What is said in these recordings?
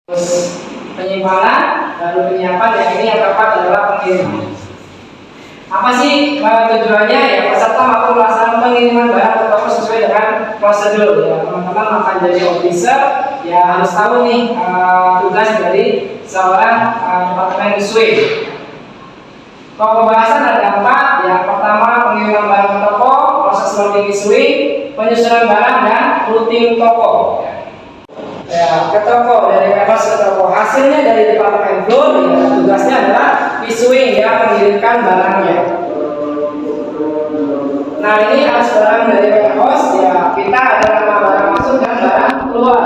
Terus penyimpanan, baru penyiapan, yang ini yang keempat adalah pengiriman. Apa sih tujuannya? Ya, peserta mampu melaksanakan pengiriman barang ke toko sesuai dengan prosedur. Ya, teman-teman akan jadi officer, ya harus tahu nih tugas dari seorang departemen issuing. Pembahasan ada 4. Yang pertama, pengiriman barang ke toko, proses loading issuing, penyusunan barang, dan routing toko. Ya, ke toko, dari warehouse ke toko. Hasilnya dari departemen floor, ya, tugasnya adalah issuing, ya, mengirimkan barangnya. Nah, ini harus barang dari warehouse, ya, kita ada nama barang masuk dan barang keluar.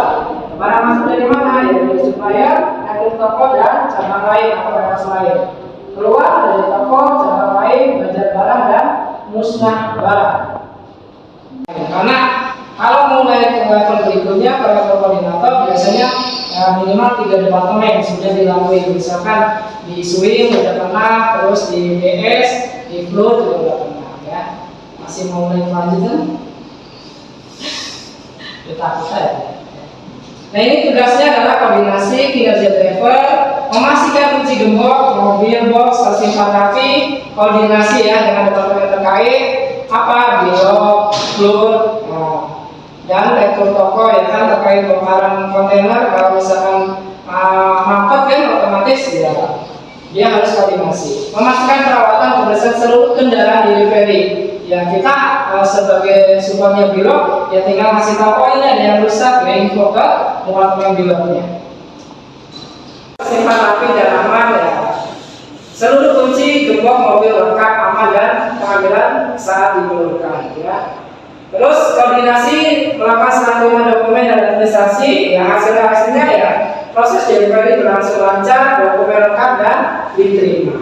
Barang masuk dari mana? Ya, dari supplier, dari toko, dan cabang lain atau warehouse lain. Keluar dari toko, cabang lain, budget barang, dan musnah barang. Karena kalau mulai ke level berikutnya, ke level koordinator, biasanya minimal 3 departemen sudah dilalui. Misalkan di issuing sudah pernah, terus di DS, di flow juga sudah pernah, ya. Masih mau mulai kelanjutan? Kita ya. Nah, ini tugasnya adalah koordinasi kinerja driver, memastikan kunci gembok, mobil, box, stasiun fotografi, koordinasi ya dengan departemen terkait, bilog, floor, dan retur toko ya kan terkait bongkaran kontainer. Kalau misalkan mampet kan otomatis ya dia harus koordinasi. Memastikan perawatan pembersihan seluruh kendaraan delivery. Ya kita sebagai supportnya bilog ya tinggal ngasih tahu ini ada yang rusak, ya info ke departemen bilognya. Simpan rapi dan aman ya. Seluruh kunci gembok mobil lengkap, aman, dan pengambilan saat diperlukan ya. Terus koordinasi melakukan serah terima dokumen dan administrasi, ya hasilnya ya proses delivery berlangsung lancar, dokumen lengkap dan diterima.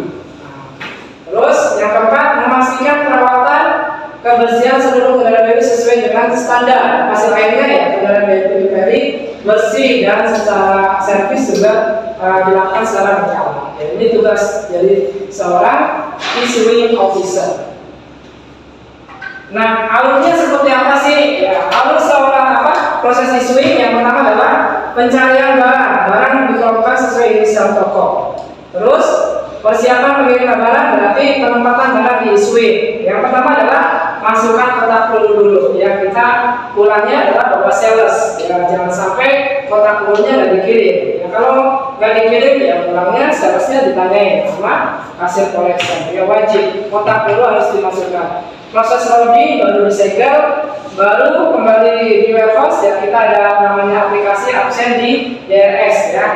Terus yang keempat, memastikan perawatan kebersihan seluruh kendaraan delivery sesuai dengan standar. Hasil akhirnya ya kendaraan delivery bersih dan secara servis juga dilakukan secara berkala. Ya, ini tugas dari seorang issuing officer. Nah, alurnya seperti apa sih? Ya, alur seorang proses issuing yang pertama adalah pencarian barang dikelompokkan sesuai inisial toko. Terus persiapan pengiriman barang berarti penempatan barang di issuing. Yang pertama adalah masukkan kotak dulu. Ya, kita pulangnya adalah bawa sales. Ya, jangan sampai kotak dulunya nggak dikirim. Ya, kalau nggak dikirim ya pulangnya salesnya ditanyain sama kasir kolektor. Ya wajib kotak dulu harus dimasukkan. Proses loading baru disegel, baru kembali di warehouse ya kita ada namanya aplikasi absen di DRS ya.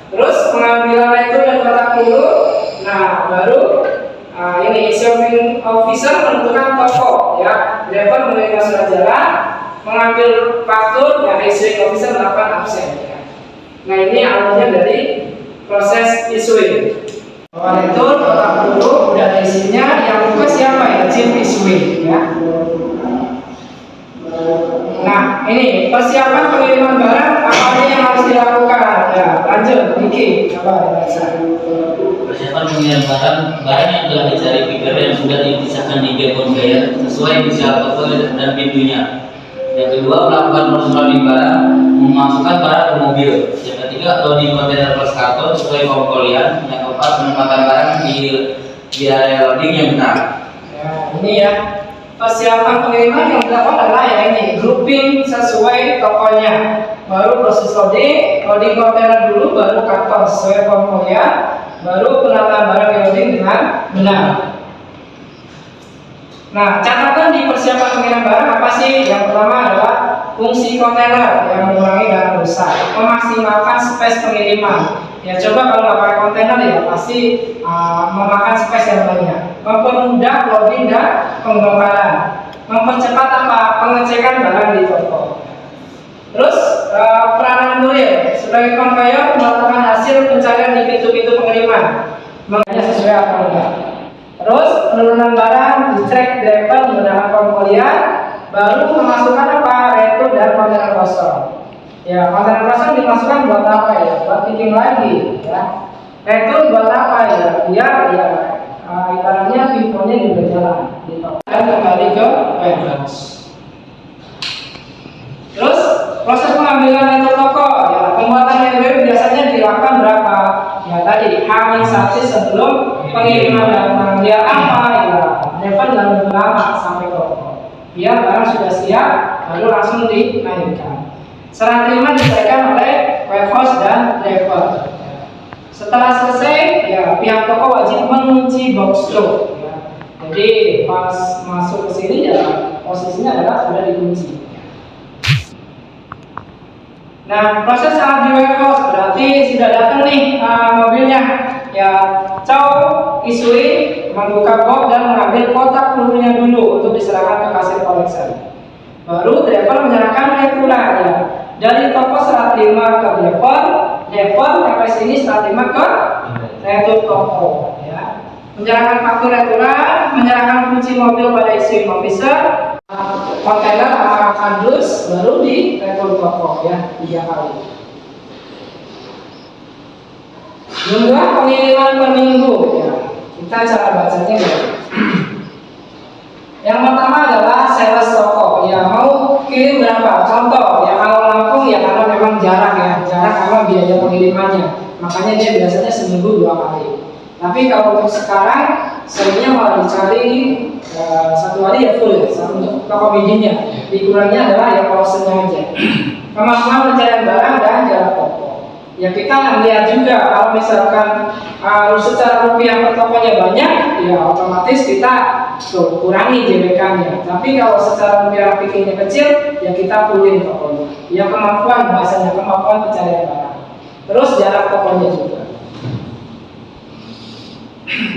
Terus pengambilan itu dan kotak dulu. Nah baru ini issuing officer menentukan toko ya. Driver menerima surat jalan, mengambil faktur ya issuing officer melakukan absen ya. Nah ini alurnya dari proses issuing. Bahwa itu kotak dulu udah ada isinya, yang buka siapa ya? Chief issuing ya. Nah ini persiapan pengiriman barang apa aja yang harus dilakukan ya. Lanjut Niki, coba dibaca. Persiapan pengiriman barang yang telah dicari picker yang sudah dipisahkan di gate conveyor sesuai inisial toko dan pintunya. Yang kedua, melakukan proses loading barang, memasukkan barang ke mobil. Yang ketiga, loading kontainer plus karton sesuai pengkolian. Yang keempat, penempatan barang di area loading yang benar. Ya, ini ya persiapan pengiriman yang dilakukan adalah ya ini grouping sesuai tokonya. Baru proses loading kontainer dulu, baru karton sesuai pengkolian, baru penataan barang yang loading dengan benar. Nah, catatan di persiapan pengiriman barang apa sih? Yang pertama adalah fungsi kontainer yang mengurangi barang rusak, memaksimalkan space pengiriman. Ya coba kalau nggak pakai kontainer ya pasti memakan space yang banyak. Mempermudah loading dan pembongkaran, mempercepat pengecekan barang di toko. Terus peranan kurir sebagai conveyor melakukan hasil pencarian di pintu-pintu pengiriman, mengenai sesuai apa enggak. Terus penurunan barang dicek driver menggunakan pengkolian, baru memasukkan retur dan kontainer kosong. Ya kontainer kosong dimasukkan buat apa ya? Buat picking lagi ya. Retur buat apa ya? Biar ya ibaratnya infonya juga jalan gitu. Dan kembali ke warehouse. Terus proses pengambilan retur toko ya pembuatan yang biasanya di tadi H-1 sebelum pengiriman datang. Dia apa ya? Never jangan lama sampai toko. Biar barang sudah siap, baru langsung dinaikkan. Serah terima diserahkan oleh warehouse dan driver. Setelah selesai, ya pihak toko wajib mengunci box truk. Ya. Jadi pas masuk ke sini ya posisinya adalah sudah dikunci. Nah, proses saat di warehouse berarti sudah datang nih mobilnya. Ya, Chow Isui membuka box dan mengambil kotak pelurunya dulu untuk diserahkan ke kasir collection. Baru driver menyerahkan retula ya. Dari toko serah terima ke driver sampai sini serah terima ke retur toko. Ya. Menyerahkan faktur retula, menyerahkan kunci mobil pada issuing officer, kontainer sama kardus, baru di retur toko ya 3 kali. Jumlah pengiriman per minggu ya. Kita cara bacanya ya. Yang pertama adalah sales toko ya, mau kirim berapa? Contoh ya, kalau Lampung ya karena memang jarang karena biaya pengirimannya, makanya dia biasanya seminggu 2 kali. Tapi kalau untuk sekarang seringnya malah dicari 1 hari ya full ya, untuk toko bijinya. Dikurangnya adalah ya prosennya aja. Kemampuan pencarian barang dan jarak toko. Ya kita lihat juga kalau misalkan secara rupiah per tokonya banyak, ya otomatis kita kurangi JBK-nya. Tapi kalau secara rupiah pikirnya kecil, ya kita fullin tokonya. Ya kemampuan bahasanya, kemampuan pencarian barang. Terus jarak tokonya juga.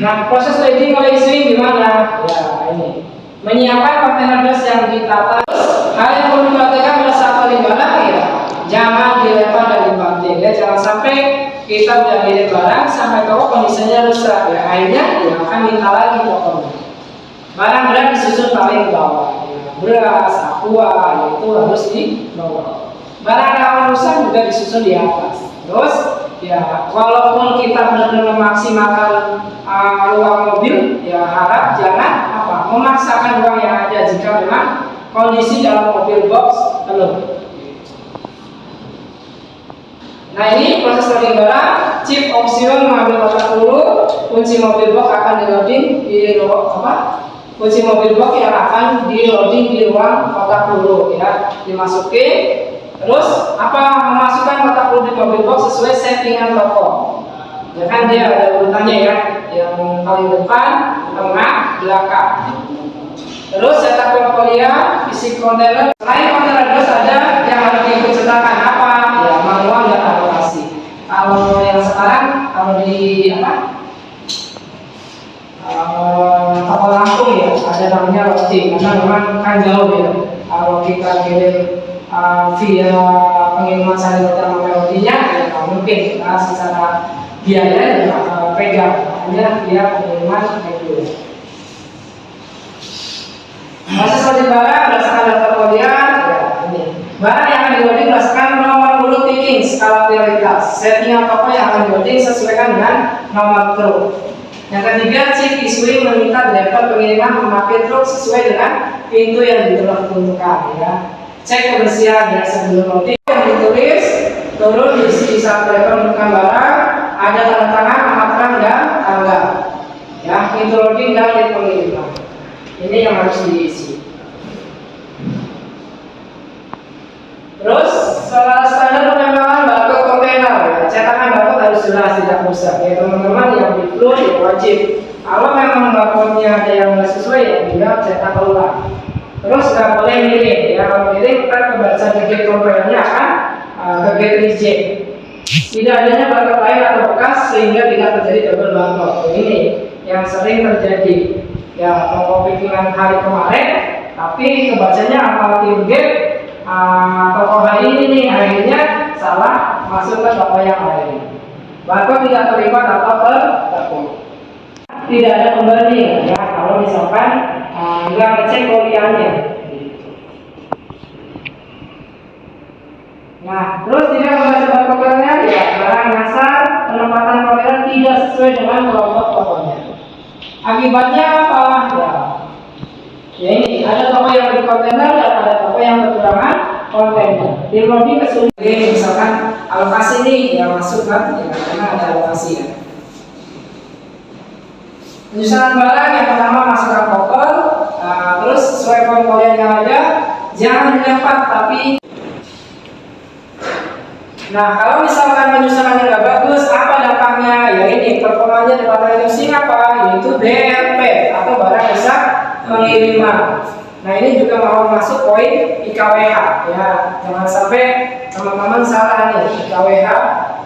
Nah, proses loading oleh issuing gimana? Ya ini menyiapkan kontainer gas yang ditata. Hal yang perlu diperhatikan pada saat loading barang ya, jangan dilempar dan dibanting ya, jangan sampai kita udah ngirim barang sampai toko kondisinya rusak ya, akhirnya ya akan minta lagi tokonya. Barang berat disusun paling bawah ya, beras, aqua itu harus di bawah. Barang rawan rusak juga disusun di atas. Terus ya walaupun kita benar-benar memaksimalkan ruang mobil, ya harap jangan memaksakan ruang yang ada jika memang kondisi dalam mobil box penuh. Nah ini proses loading barang, chip option mengambil kotak peluru, kunci mobil box akan di-loading di kunci mobil box yang akan di-loading di ruang kotak peluru ya, dimasukin. Terus memasukkan kotak peluru di mobil box sesuai settingan toko. Ya kan dia ada urutannya ya, yang paling depan, tengah, belakang. Terus setup portfolio, isi kontainer. Selain kontainer gas ada yang harus diikut sertakan ya manual dan alokasi. Kalau yang sekarang kalau di toko Lampung ya ada namanya loading, karena memang kan jauh ya. Kalau kita kirim via pengiriman sehari sama melodinya ya nggak mungkin secara biaya ya pegang, makanya via pengiriman reguler. Proses loading barang berdasarkan daftar kodian ya ini. Barang yang akan di-loading berdasarkan nomor urut picking skala prioritas. Settingan toko yang akan di-loading sesuaikan dengan nomor truk. Yang ketiga, chip issuing meminta driver pengiriman memakai truk sesuai dengan pintu yang ditentukan ya. Cek kebersihan ya sebelum loading. Yang ditulis turun di saat driver menemukan barang, ada tanda tangan, amat dan tanggal. Ya, pintu loading dan di pengiriman. Ini yang harus diisi. Terus standar penembakan barcode kontainer ya, cetakan barcode harus jelas, tidak rusak ya teman-teman. Yang di flow ya wajib. Kalau memang barcode-nya ada yang tidak sesuai ya tinggal cetak ulang. Terus nggak boleh miring ya, kalau miring kita kebaca gate kontainernya akan ke gate reject. Tidak adanya barcode lain atau bekas sehingga tidak terjadi double barcode. Ini yang sering terjadi. Ya toko pickingan hari kemarin, tapi kebacanya apalagi gate toko hari ini nih, akhirnya salah masuk ke toko yang lain. Barcode tidak terlibat atau tergabung. Tidak ada pembanding ya kalau misalkan nggak ngecek kuliahnya. Nah, terus tidak membaca barcode-nya ya barang nyasar, penempatan kontainer tidak sesuai dengan kelompok tokonya. Akibatnya apa? Ya ini ada toko yang berkontainer dan ada toko yang kekurangan kontainer. Di loading kesulitan, misalkan alokasi nih yang masuk kan, ya karena ada alokasi ya. Penyusunan barang yang pertama masukkan koper, terus sesuai poin-poin yang ada, jangan dilempar tapi. Nah, kalau misalkan penyusunannya nggak bagus, apa dampaknya? Ya ini performanya dapat reduksi apa? Yaitu BRP atau barang rusak pengiriman. Nah, ini juga mau masuk poin IKWH ya. Jangan sampai teman-teman salah nih IKWH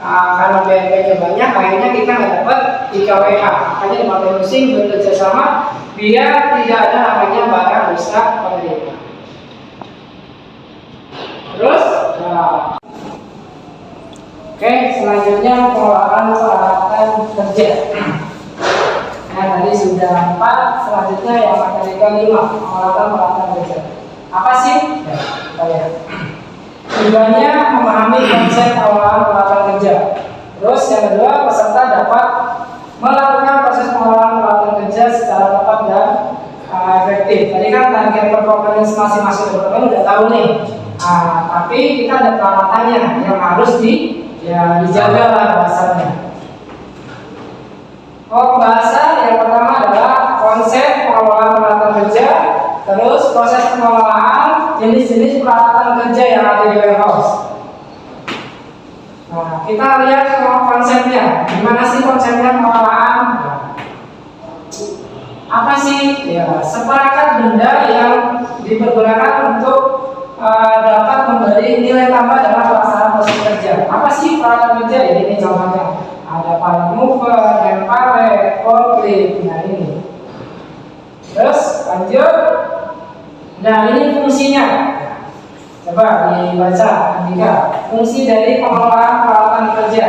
karena BRP-nya banyak, akhirnya kita nggak dapat IKWH. Makanya Departemen Musim bekerja sama biar tidak ada namanya barang rusak pengiriman. Terus, oke, selanjutnya pengolahan peralatan kerja. Nah, tadi sudah 4, selanjutnya yang materi ke-5, pengolahan peralatan kerja. Apa sih? Ya, kita lihat. Tujuannya memahami konsep pengolahan peralatan kerja. Terus yang kedua, peserta dapat melakukan proses pengolahan peralatan kerja secara tepat dan efektif. Tadi kan target performance masing-masing departemen udah tahu nih. Tapi kita ada peralatannya yang harus dijaga lah bahasanya. Bahasa yang pertama adalah konsep pengolahan peralatan kerja, terus proses pengolahan, jenis-jenis peralatan kerja yang ada di warehouse. Nah, kita lihat konsepnya. Gimana sih konsepnya pengolahan? Apa sih? Ya, seperangkat benda yang dipergunakan untuk dapat memberi nilai tambah dalam pelaksanaan proses kerja. Apa sih peralatan kerja? Ya, ini contohnya. Ada pallet mover, hand pallet, forklift. Nah, ini. Terus lanjut. Nah, ini fungsinya. Coba dibaca, Andika. Fungsi dari pengolahan peralatan kerja.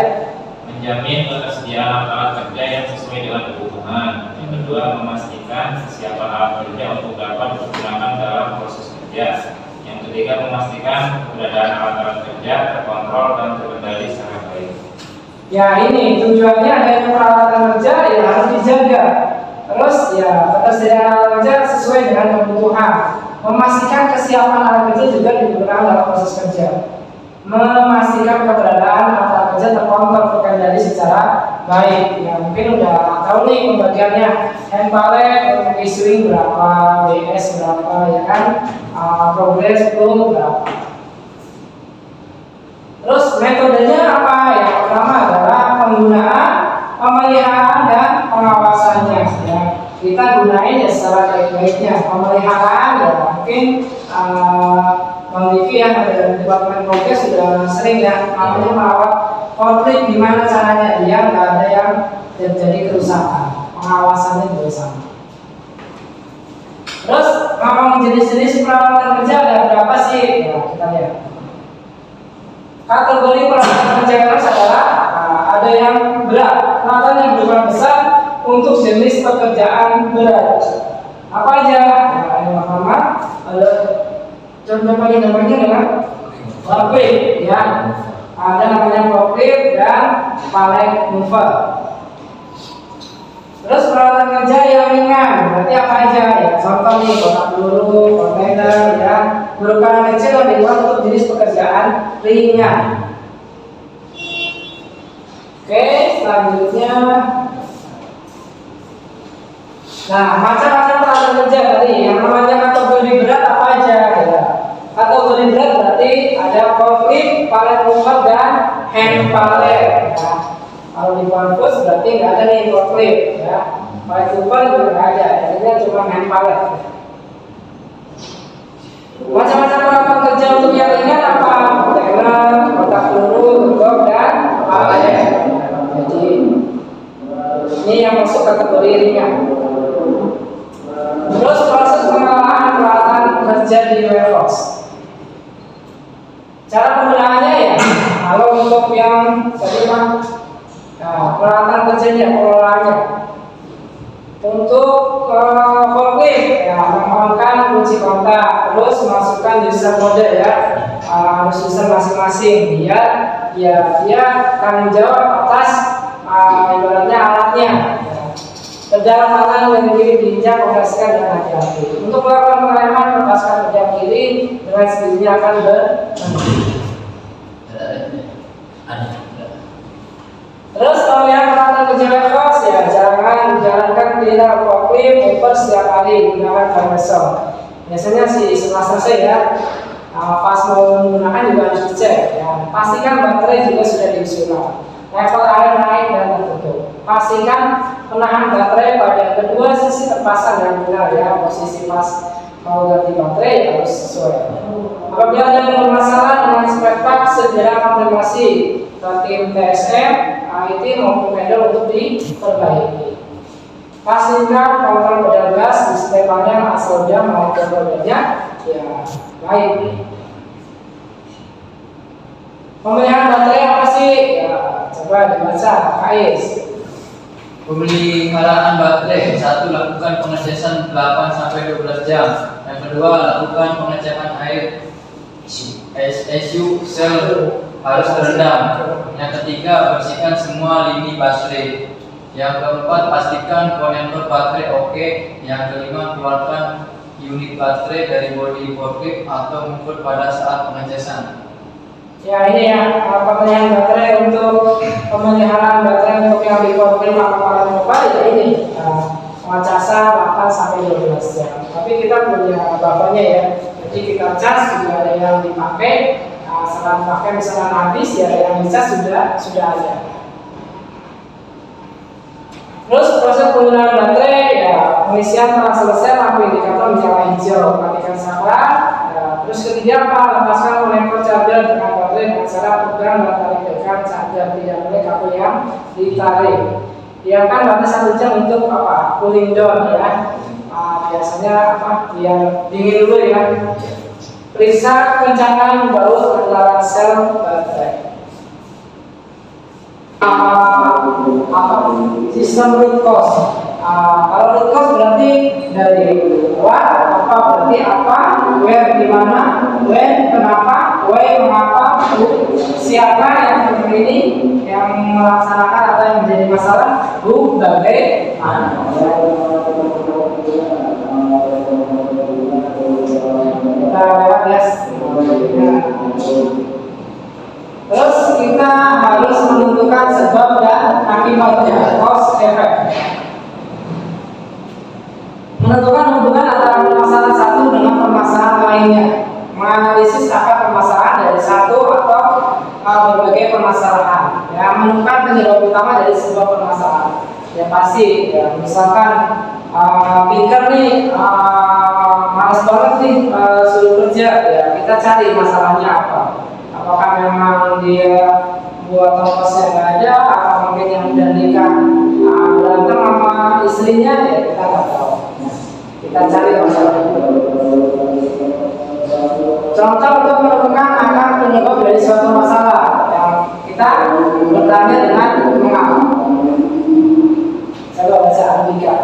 Menjamin ketersediaan alat kerja yang sesuai dengan kebutuhan. Yang kedua, memastikan kesiapan alat kerja untuk dapat digunakan dalam proses kerja. Yang ketiga, memastikan keberadaan alat-alat kerja terkontrol dan terkendali secara baik. Ya, ini tujuannya adanya peralatan kerja ya harus dijaga. Terus ya ketersediaan alat kerja sesuai dengan kebutuhan. Memastikan kesiapan alat kerja juga digunakan dalam proses kerja. Memastikan keberadaan alat kerja terkontrol terkendali secara baik. Ya mungkin udah tahu nih pembagiannya. Hand pallet untuk issuing berapa, WS berapa, ya kan? Progress flow berapa. Terus metodenya apa? Yang pertama adalah penggunaan, pemeliharaan dan pengawasannya. Ya, kita gunain ya secara baik-baiknya. Pemeliharaan ya mungkin Bang Diki yang ada di departemen progres sudah sering ya namanya merawat konflik, gimana caranya biar nggak ada yang terjadi kerusakan. Pengawasannya juga sama. Terus ngomong jenis-jenis peralatan kerja ada berapa sih? Ya, kita lihat. Kategori peralatan kerja keras adalah ada yang berat, peralatan yang berukuran besar untuk jenis pekerjaan berat. Apa aja? Nah, yang pertama ada contoh paling gampangnya adalah forklift, ya. Ada namanya forklift dan pallet mover. Terus peralatan kerja yang ringan, berarti apa aja? Ya, contoh nih kotak peluru, kontainer, ya, berukuran kecil yang dibuat untuk jenis pekerjaan ringan. Oke, selanjutnya, nah macam-macam peralatan kerja tadi, yang namanya kategori berat apa aja? Ya. Kategori berat berarti ada forklift, pallet mover dan hand pallet. Ya. Kalau di kampus berarti nggak ada nih forklift, ya. Pallet mover juga nggak ada, jadi cuma hand pallet. Macam-macam peralatan kerja untuk yang ringan apa? Kontainer, kotak peluru, gembok dan pallet. Jadi ini yang masuk kategori ringan. Terus proses pengolahan peralatan kerja di warehouse. Cara penggunaannya ya, kalau untuk yang tadi mah, nah, peralatan kerjanya, pengolahannya. Untuk forklift, ya, menghormati kunci kontak, terus masukkan user mode ya, harus user masing-masing. Dia tanggung jawab atas ibaratnya alatnya. Pedal kanan dan kiri diinjak, operasikan dengan hati-hati. Untuk melakukan pengereman, lepaskan pedal kiri dengan sendirinya akan berhenti. Terus kalau yang peralatan kerja warehouse ya ya jangan jalankan cleaner forklift over setiap hari gunakan conversor. Biasanya sih setelah selesai ya, pas mau menggunakan juga harus dicek ya. Pastikan baterai juga sudah diisi ulang, level air naik dan tertutup. Pastikan penahan baterai pada kedua sisi terpasang dengan benar ya. Posisi pas mau ganti baterai harus sesuai. Apabila ada bermasalah dengan spare part, segera konfirmasi ke tim TSM, IT maupun vendor untuk diperbaiki. Pastikan kontrol pedal gas di setiap panel asal jam maupun pedalnya ya baik. Pemilihan baterai apa sih? Ya, coba dibaca, Kais. Pemilihan kalangan baterai. 1. Lakukan pengecasan 8-12 jam. Yang kedua, lakukan pengecekan air SU sel harus terendam. Yang ketiga, bersihkan semua lini baterai. Yang keempat, pastikan konektor baterai oke. Yang kelima, keluarkan unit baterai dari bodi forklift atau mengikut pada saat pengecasan. Ya ini ya pemilihan baterai untuk pemeliharaan baterai untuk yang di forklift atau alat mobile ya ini pengecasan 8-12 jam. Tapi kita punya bapaknya ya. Jadi kita cas juga ada yang dipakai. Setelah dipakai misalnya habis ya yang dicas sudah ada. Terus proses penggunaan baterai ya pengisian telah selesai, lampu indikator menyala hijau, matikan saklar. Terus ketiga apa? Lepaskan konektor charger dengan baterai dengan cara pegang dan tarik tekan charger, tidak boleh kabel yang ditarik. Diamkan batas 1 jam untuk apa? Cooling down ya. Biasanya apa? Biar dingin dulu ya. Periksa kencangan baut antara sel baterai. Sistem root cause. Kalau root cause berarti dari what, apa berarti apa, where di mana, when kenapa, why mengapa, who siapa yang ini yang melaksanakan atau yang menjadi masalah, who bagaimana. Kita lewat guys. Terus kita harus menentukan sebab dan akibatnya, cause effect. Menentukan hubungan antara permasalahan satu dengan permasalahan lainnya. Menganalisis akar permasalahan dari satu atau berbagai permasalahan. Ya, menemukan penyebab utama dari sebuah permasalahan. Ya pasti. Ya, misalkan pinker nih, malas banget nih suruh kerja. Ya kita cari masalahnya apa. Apakah memang dia buat ongkosnya nggak ada, atau mungkin yang udah nikah berantem sama istrinya, ya kita nggak tahu. Kita cari masalahnya. Contoh untuk menemukan akar penyebab dari suatu masalah yang kita bertanya dengan mengapa. Coba baca Andika.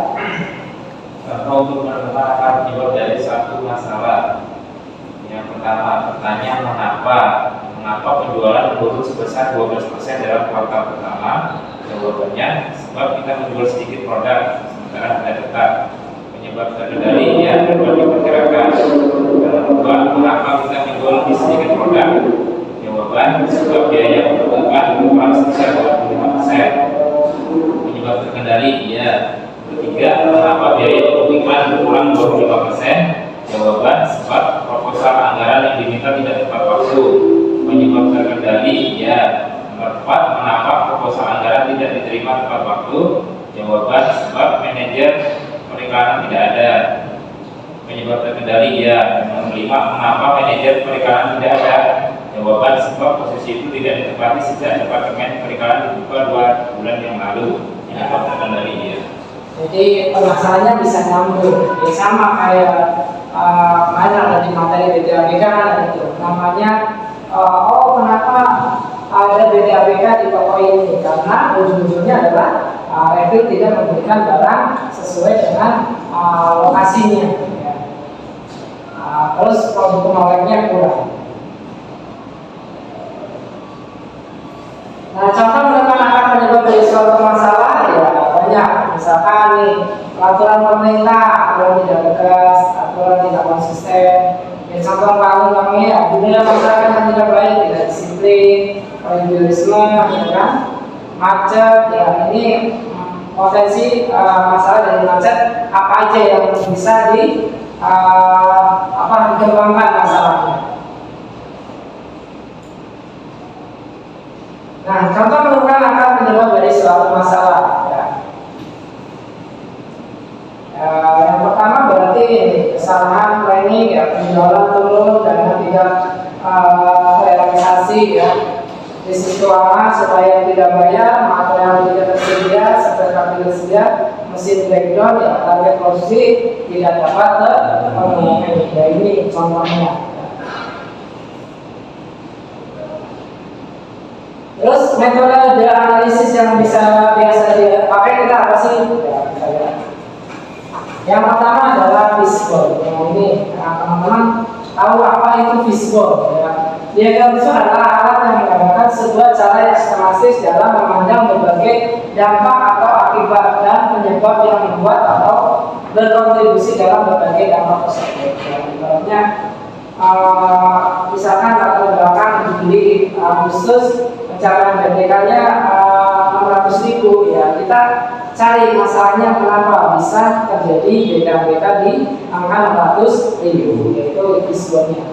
Untuk menemukan akar penyebab dari satu masalah. Yang pertama, bertanya mengapa. Mengapa penjualan turun sebesar 12% dalam kuartal pertama? Jawabannya, sebab kita menjual sedikit produk sementara tidak tetap. Penyebab terkendali ya dapat diperkirakan. Yang kedua, mengapa kita menjual lebih sedikit produk? Jawaban, sebab biaya untuk iklan berkurang sebesar 25%. Penyebab terkendali ya. Ketiga, mengapa biaya untuk iklan berkurang 25%? Jawaban, sebab proposal anggaran yang diminta tidak tepat waktu. Penyebab terkendali ya. Nomor 4, mengapa proposal anggaran tidak diterima tepat waktu? Jawaban, sebab manajer periklanan tidak ada. Penyebab terkendali ya. Nomor 5, mengapa manajer periklanan tidak ada? Jawaban, sebab posisi itu tidak ditempati sejak departemen periklanan dibuka 2 bulan yang lalu. Penyebab terkendali ya. Jadi permasalahannya bisa nyambung. Ya, sama kayak mana ada di materi BTABK itu namanya kenapa ada BTABK di toko ini, karena ujung-ujungnya adalah review tidak memberikan barang sesuai dengan lokasinya ya. Terus produk pengawetnya kurang. Nah, contoh menekan akar penyebab dari suatu masalah ya banyak. Misalkan nih peraturan pemerintah aturan tidak tegas, aturan tidak konsisten. Ya, contoh paling ya dunia masyarakat yang tidak baik, tidak disiplin, religiusme, ya kan, macet. Ya ini potensi masalah dari mindset apa aja yang bisa dikembangkan masalahnya. Nah, contoh menemukan akar penyebab dari suatu masalah. Yang pertama berarti kesalahan planning, penjualan turun, dana tidak realisasi, bisnis keuangan supaya tidak bayar, material tidak tersedia, sertifikat tidak tersedia, mesin breakdown, target produksi tidak dapat terpenuhi. Ini contohnya. Terus metode analisis yang biasa dipakai kita apa sih? Yang pertama adalah fishbone. Ini teman-teman tahu apa itu fishbone? Diagram visual adalah alat yang menggambarkan sebuah cara sistematis dalam memandang berbagai dampak atau akibat dan penyebab yang membuat atau berkontribusi dalam berbagai dampak tersebut. Contohnya, misalkan latar belakang Juli Agustus pencapaian BPK-nya 600.000, ya kita cari masalahnya kenapa bisa terjadi BPK di angka 600.000, yaitu fishbone-nya.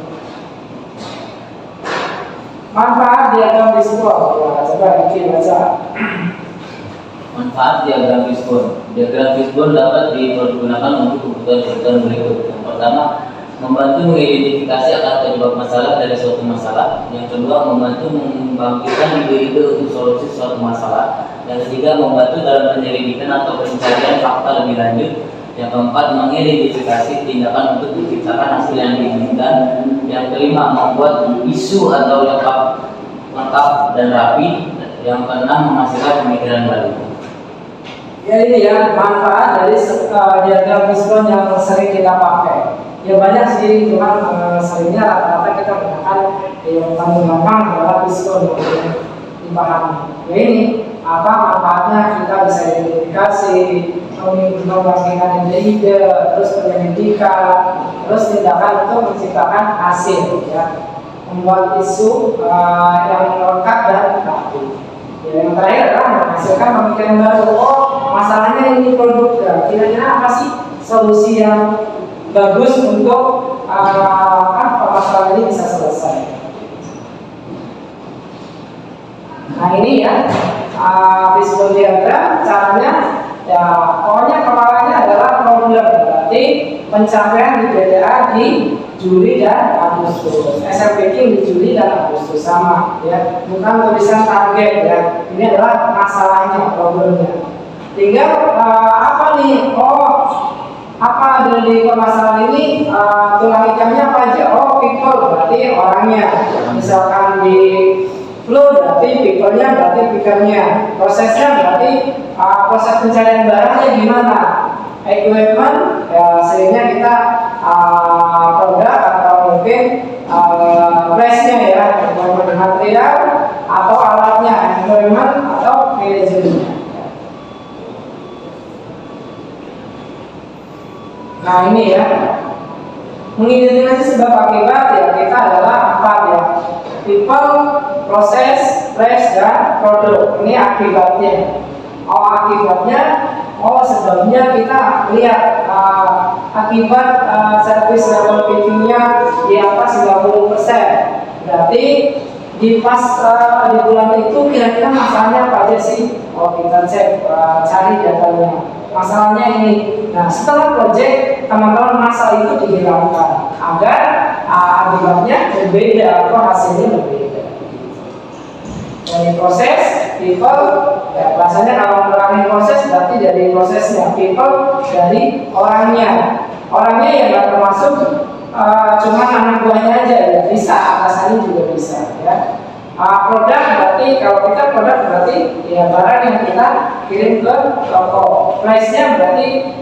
Manfaat diagram fishbone, ya, coba bikin baca. Manfaat diagram fishbone. Diagram fishbone dapat dipergunakan untuk kebutuhan berikut. Yang pertama, membantu mengidentifikasi akar penyebab masalah dari suatu masalah. Yang kedua, membantu membangkitkan ide-ide untuk solusi suatu masalah. Yang ketiga, membantu dalam penyelidikan atau pencarian fakta lebih lanjut. Yang keempat, mengidentifikasi tindakan untuk menciptakan hasil yang diinginkan. Yang kelima, membuat isu atau lengkap dan rapi. Yang keenam, menghasilkan pemikiran baru. Ya, ini ya manfaat dari diagram fishbone yang sering kita pakai. Ya banyak sih, cuman seringnya rata-rata kita menggunakan yang paling gampang adalah fishbone yang dipahami. Ya ini apa manfaatnya, kita bisa identifikasi, mengembangkan ide, terus penyelidikan, terus tindakan untuk menciptakan hasil, ya, membuat isu yang lengkap dan rapi. Ya, yang terakhir adalah menghasilkan pemikiran baru. Oh, masalahnya ini produk, ya, kira-kira apa sih solusi yang bagus untuk permasalahan ini bisa selesai. Nah ini ya fishbone diagram caranya, ya pokoknya kepalanya adalah problem, berarti pencapaian di BDA di Juli dan Agustus, SLPQ di Juli dan Agustus sama, ya, bukan tulisan target, ya. Ini adalah masalahnya, problemnya. Tinggal apa nih? Oh, apa dari permasalahan ini, tulang ikannya apa aja? Oh, people berarti orangnya. Misalkan di flow berarti people-nya, berarti picker-nya. Prosesnya berarti proses pencarian barangnya gimana? Equipment, ya seringnya kita produk atau mungkin price-nya, ya, equipment material atau alatnya, equipment atau manajemennya. Nah ini ya, mengidentifikasi sebab akibat, ya kita adalah 4, ya, people, proses, price, dan produk. Ini akibatnya. Oh akibatnya, oh sebabnya kita lihat akibat service level PV-nya di atas 90%. Berarti di bulan itu kira-kira masalahnya apa aja sih? Oh kita cek, cari datanya. Masalahnya ini. Nah setelah project, teman-teman masalah itu dihilangkan agar akibatnya berbeda atau hasilnya berbeda. Dari proses, people, ya bahasanya kalau mengurangi proses berarti dari prosesnya, people dari orangnya. Orangnya ya nggak termasuk cuma anak buahnya aja, ya bisa atasannya juga bisa, ya. Produk berarti kalau kita produk berarti ya barang yang kita kirim ke toko. Price-nya berarti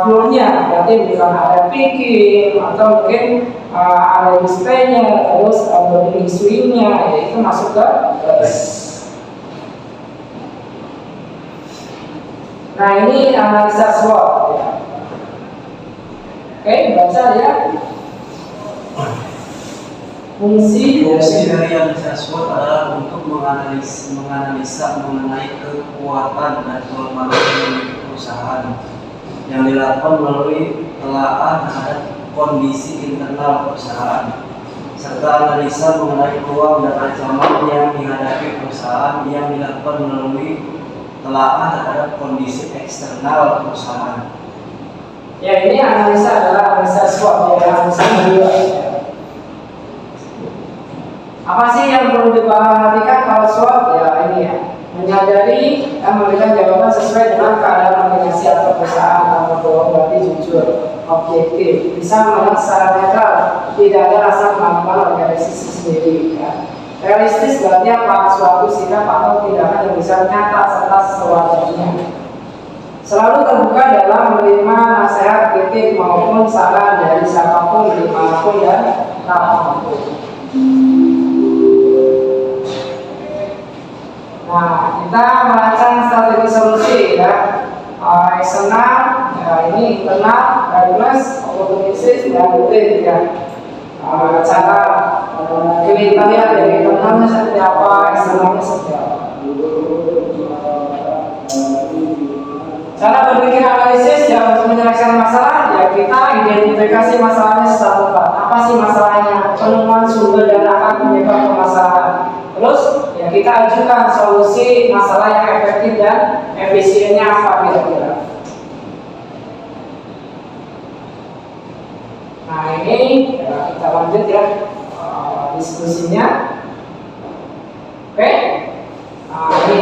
flow-nya, berarti bukan ada picking atau mungkin ada display-nya, terus body swing-nya, ya itu masuk ke price. Nah ini analisa SWOT, ya. Oke, baca ya. Fungsi dari yang tersebut adalah untuk menganalisa mengenai kekuatan dan kelemahan perusahaan yang dilakukan melalui telaah terhadap kondisi internal perusahaan serta analisa mengenai peluang dan ancaman yang dihadapi perusahaan yang dilakukan melalui telaah terhadap kondisi eksternal perusahaan. Ya, ini analisa adalah analisa SWOT, ya, analisa dua. Apa sih yang perlu diperhatikan kalau SWOT? Ya ini ya, menyadari dan memberikan jawaban sesuai dengan keadaan organisasi atau perusahaan atau berarti jujur, objektif, bisa melihat secara netral, tidak ada rasa kemampuan organisasi sendiri. Ya. Realistis berarti apa? Suatu sikap atau tindakan yang bisa nyata serta sewajarnya. Selalu terbuka dalam menerima nasihat, kritik maupun saran dari siapapun, dimanapun dan kapanpun. Nah, kita merancang strategi solusi ya, eksternal, ya, ini internal, regulas, oportunistis, dan rutin ya. Cara kriterian dari internalnya seperti apa, eksternalnya seperti apa. Cara berpikir analisis ya untuk menyelesaikan masalah ya kita identifikasi masalahnya secara tepat. Apa sih masalahnya? Penemuan sumber dan akar penyebab permasalahan. Terus ya kita ajukan solusi masalah yang efektif dan efisiennya apa kira-kira. Nah ini ya, kita lanjut ya diskusinya. Oke. Nah ini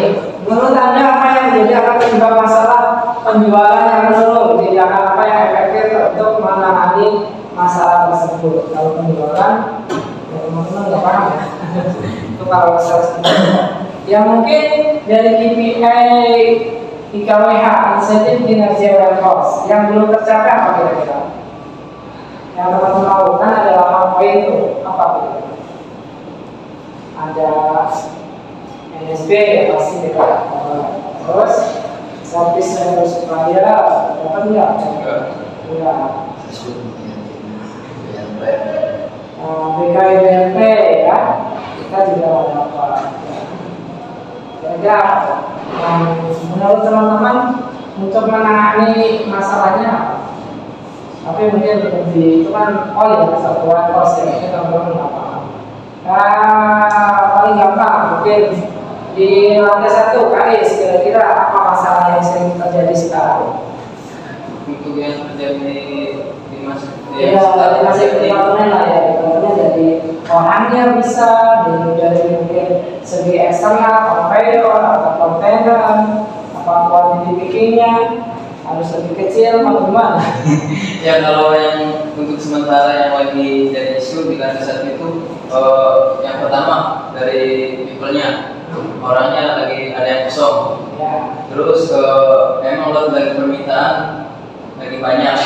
menurut Anda apa yang menjadi akar penyebab masalah penjualan yang menurun? Tindakan apa yang efektif untuk menangani masalah tersebut? Kalau penjualan, ya teman-teman nggak paham ya. Itu kalau masalah ya mungkin dari KPI IKWH, insentif kinerja warehouse yang belum tercapai apa kira-kira? Yang teman-teman tahu kan ada 8 poin itu apa kira-kira? Ada NSP ya pasti dekat. Terus service level supplier dapat enggak? Enggak. BKIBNP ya kita juga dapat. Kira-kira menurut teman-teman untuk menangani masalahnya tapi mungkin lebih itu kan ya satuan kos ya kita belum apa. Paling gampang mungkin di lantai 1 KRIS kira-kira apa masalah yang sering terjadi sekarang? Untuk yang terjadi di masa depannya lah ya, depannya dari orangnya bisa dari mungkin segi eksternal, conveyor atau kontainer, apa quantity pickingnya harus lebih kecil atau gimana? Ya kalau yang untuk sementara yang lagi jadi isu di lantai 1 itu yang pertama dari people-nya, orangnya lagi ada yang kosong. Ya. Terus memang lagi permintaan lagi banyak.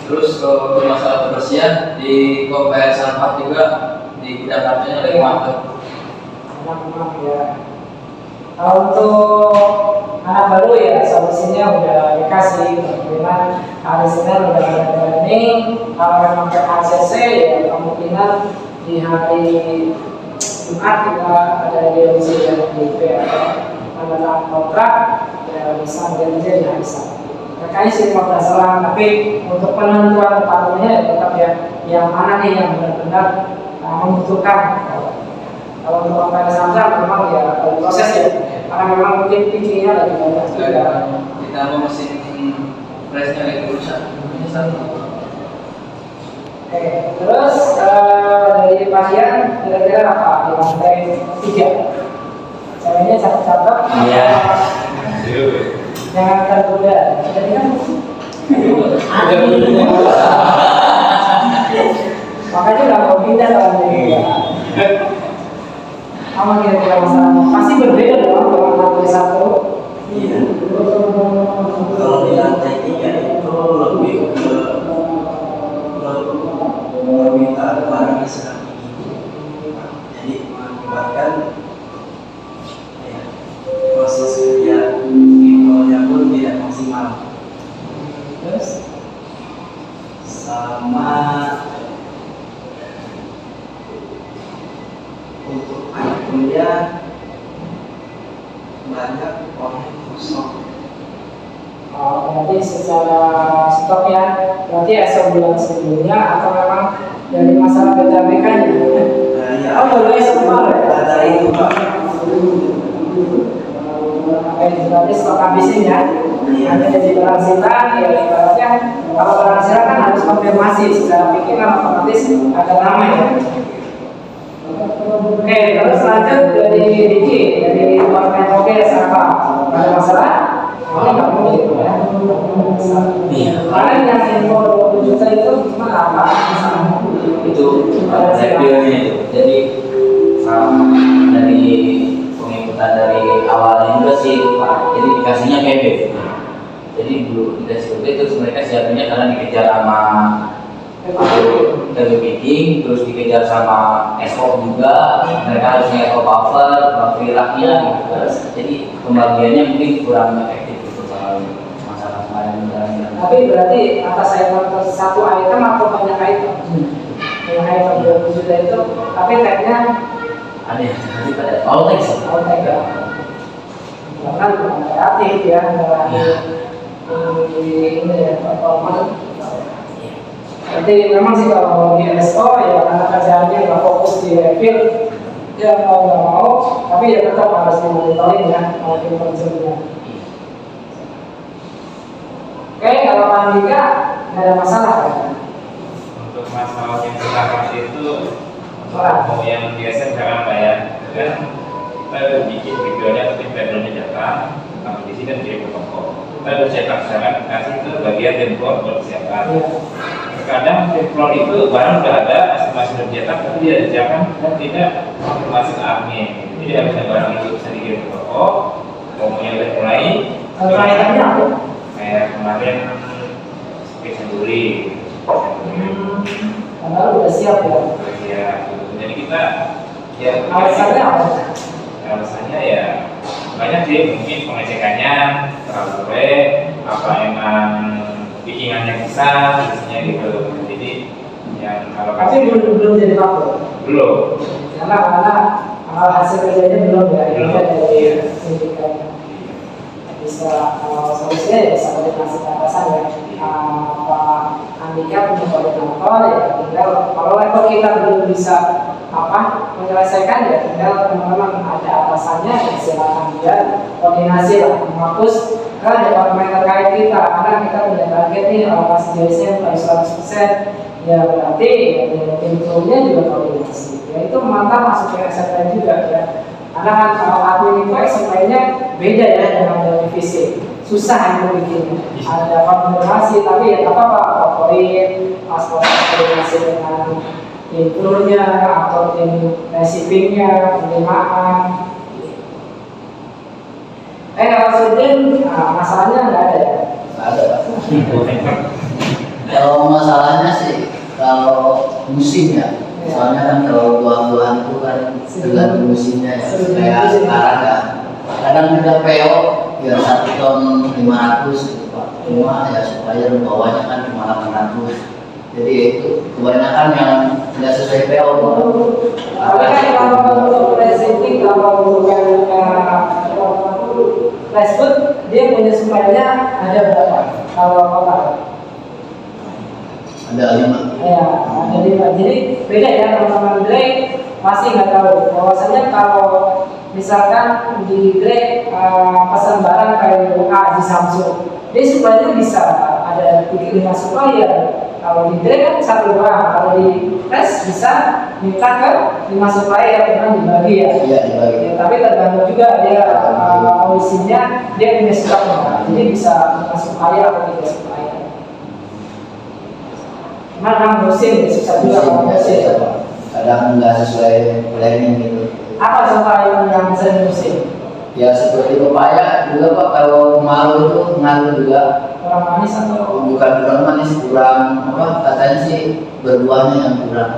Terus masalah kebersihan di konveyor sampah juga di gudang kartunya lagi mampet. Enak ya. Kalau untuk anak baru ya solusinya udah dikasih, kemungkinan hari Senin udah ada training. Kalau memang ke ACC ya kemungkinan di hari Jumat kita ada DMC dan DP atau tanda kontrak ya bisa bekerja di hari Sabtu. Terkait sih 15 orang, tapi untuk penentuan waktunya ya tetap ya yang mana nih yang benar-benar membutuhkan. Kalau untuk kontak samsat memang ya proses ya, karena memang mungkin pikinya lagi banyak juga. Ditambah mesin presnya lagi rusak. Oke, terus dari pasien kira-kira apa di lantai 3? Caranya catat-catat. Iya. Jangan tergoda. Jadi kan makanya nggak mau pindah kalau ini. Sama kira-kira masalahnya pasti berbeda dong dengan lantai 1. Iya. Kalau di lantai 3 itu lebih ke permintaan barangnya sedang tinggi. Jadi mengakibatkan proses kerja people-nya pun tidak maksimal. Terus Sama untuk anak kuliah banyak orang kosong. Berarti secara stok ya, berarti SO bulan sebelumnya atau memang dari masalah BTBK nya? Ya, Oh, boleh semua ya? ada itu Pak. Oke, berarti stok habisin ya. Hanya jadi barang silang, ya ibaratnya kalau barang silang kan harus konfirmasi secara pikir kan otomatis agak lama ya. Oke, terus lanjut dari Diki, dari Departemen Progres apa? Ada masalah? Ini nggak mungkin gitu ya. Iya. Kalian yang info 20 juta itu gimana apa? Itu reviewnya itu. Jadi dari pengikutan dari awalnya juga sih Pak. Jadi dikasihnya PB. Jadi dulu dikasih PB terus mereka siapinnya karena dikejar sama PB meeting, terus dikejar sama SO juga. Mereka harus nge-SO buffer filaknya gitu. Jadi pembagiannya mungkin kurang efektif gitu soal masalah kemarin. Tapi berarti atas item satu item atau banyak item? Yang item 20 juta itu, tapi tagnya Ada yang nanti pada all text. all tag ya. Bahkan kreatif ya, ini ya performa. Jadi memang sih kalau di SO ya karena kerjaannya nggak fokus di review, dia mau nggak mau, tapi ya tetap harus dimonitoring ya, maupun konsumnya. Oke, kalau Pak Andika nggak ada masalah kan? Untuk masalah yang sekarang itu mau yang biasa jangan Pak ya. Kan kita bikin videonya atau backgroundnya datang, kalau di sini kan kirim ke toko. Kita harus cetak sekarang kasih ke bagian template persiapan. Terkadang template itu barang udah ada, masih belum cetak, tapi dia dikerjakan dan tidak konfirmasi ke admin. Jadi harusnya barang itu bisa dikirim ke toko, promonya udah mulai. Itemnya apa? Kayak kemarin space duri. Padahal udah siap ya. Ya, jadi kita ya Alasannya apa? alasannya ya banyak sih, mungkin pengecekannya terlalu sore, apa emang bikinannya bisa, isinya gitu. Jadi yang kalau Tapi belum jadi faktor. belum. Karena hasil kerjanya belum ya, ini Belum. kan dari pendidikan. Bisa solusinya ya bisa koordinasi ke atasan ya. Pak Andika punya koordinator ya, tinggal kalau level kita belum bisa menyelesaikan ya tinggal teman-teman ada atasannya ya silakan dia koordinasi lah menghapus ke departemen terkait kita karena kita punya target nih alokasi JSN harus 100%. Ya berarti ya, infonya juga koordinasi ya itu mantap masuk ke SMPN juga ya karena kan kalau admin itu SMPN-nya beda ya dengan divisi susah yang bikin ada konfirmasi tapi ya apa-apa favorit paspor koordinasi dengan tim turnya atau tim receivingnya penerimaan. Kalau Sudin masalahnya nggak ada ya? Nggak ada Pak. Kalau masalahnya sih kalau musim ya, soalnya kan kalau buah-buahan itu kan tergantung musimnya ya. Kayak sekarang ya, kadang kita PO ya 1 ton 500 gitu Pak. Cuma ya supaya bawahnya kan cuma 800. Jadi itu kebanyakan yang tidak sesuai PO. Tapi kan kalau untuk receiving kalau untuk Facebook dia punya supplier-nya ada berapa? Kalau total? Ada 5. Ya, ada 5. Jadi beda ya teman-teman Drake masih nggak tahu. Bahwasanya kalau misalkan di Drake pesan barang kayak A di Samsung, dia supplier bisa ada 5 supplier. Kalau di Drake kan 1 doang. Kalau di tes bisa minta ke 5 supplier dengan dibagi ya. Iya dibagi. Ya, tapi tergantung juga dia kondisinya dia punya stok jadi bisa 5 supplier atau 3 supplier. Cuma kan musim susah juga kalau musim. Kadang nggak sesuai planning gitu. Apa contoh yang sering musim? Ya seperti pepaya juga Pak, kalau malu itu ngaruh juga. Kurang manis atau? Bukan kurang manis, kurang apa katanya sih berbuahnya yang kurang.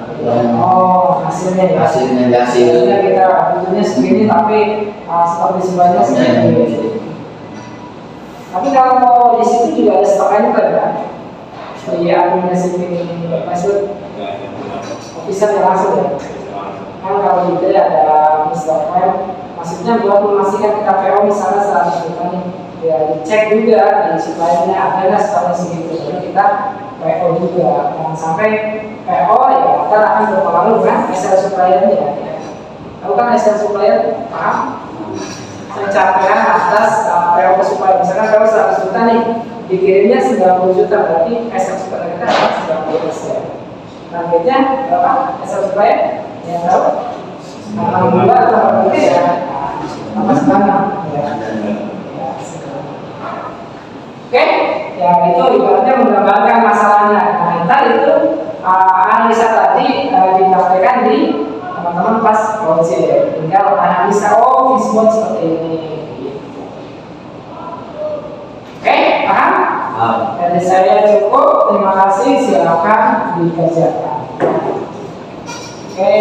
Oh, hasilnya ya. Hasilnya di hasil. Hasilnya kita butuhnya segini tapi stok sebanyak segini. Tapi kalau di situ juga ada stoknya kan ya? Di akunnya sini masuk official yang langsung ya. Kan kalau di ada maksudnya buat memastikan kita PO misalnya saat kita nih ya dicek juga di suppliernya ada nggak stoknya segitu, jadi kita PO juga, jangan sampai PO ya kita akan berpengaruh dengan SL suppliernya ya. Tahu kan SL supplier? Paham? Pencapaian atas PO ke supplier, misalkan PO 100 juta nih, dikirimnya 90 juta, berarti SL supplier kita adalah 90%. Targetnya berapa? SL supplier? Yang tahu? 62 atau berarti ya? Apa sebanyak? Oke, ya itu ibaratnya menggambarkan masalahnya. Nah, ntar itu analisa tadi dipraktekkan di teman-teman pas project. Tinggal analisa fishbone seperti ini. Oke, paham? Dari saya cukup. Terima kasih. Silakan dikerjakan. Oke.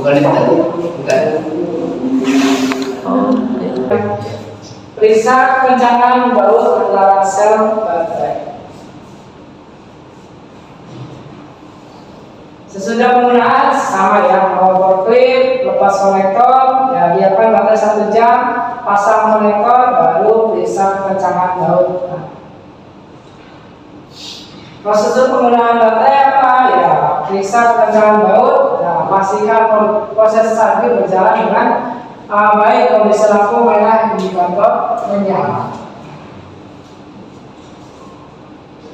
Bukan itu tadi, bukan. Periksa kencangan baut antara sel baterai. Sesudah penggunaan sama ya, mau klip, lepas konektor, ya biarkan baterai 1 jam, pasang konektor, baru periksa kencangan baut. Nah, prosedur penggunaan baterai apa? Ya, periksa kencangan baut. Nah, pastikan proses stabil berjalan dengan baik, kondisi lampu merah indikator menyala.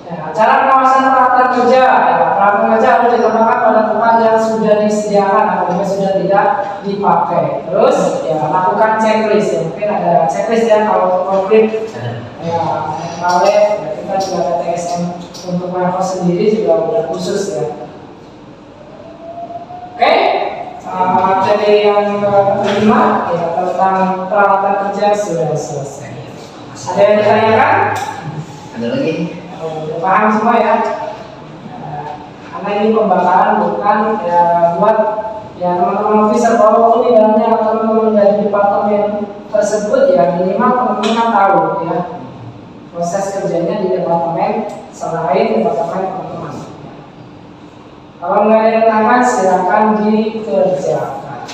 Ya, cara pengawasan peralatan kerja. Ya, peralatan kerja harus ditempatkan pada tempat yang sudah disediakan apabila sudah tidak dipakai. Terus ya lakukan checklist. Ya, mungkin ada checklist ya kalau konflik. Ya, kalau ya, kita juga ada TSM untuk WFO sendiri juga udah khusus ya. Oke. Materi yang kelima ya, tentang peralatan kerja sudah selesai. Ada yang ditanyakan? Ada lagi? Udah paham semua ya? Karena ini pembakaran bukan ya buat ya teman-teman officer, walaupun di dalamnya teman-teman dari departemen tersebut ya minimal teman-teman kan tahu ya proses kerjanya di departemen selain departemen teman-teman. Kalau nggak ada yang tangan, silakan dikerjakan.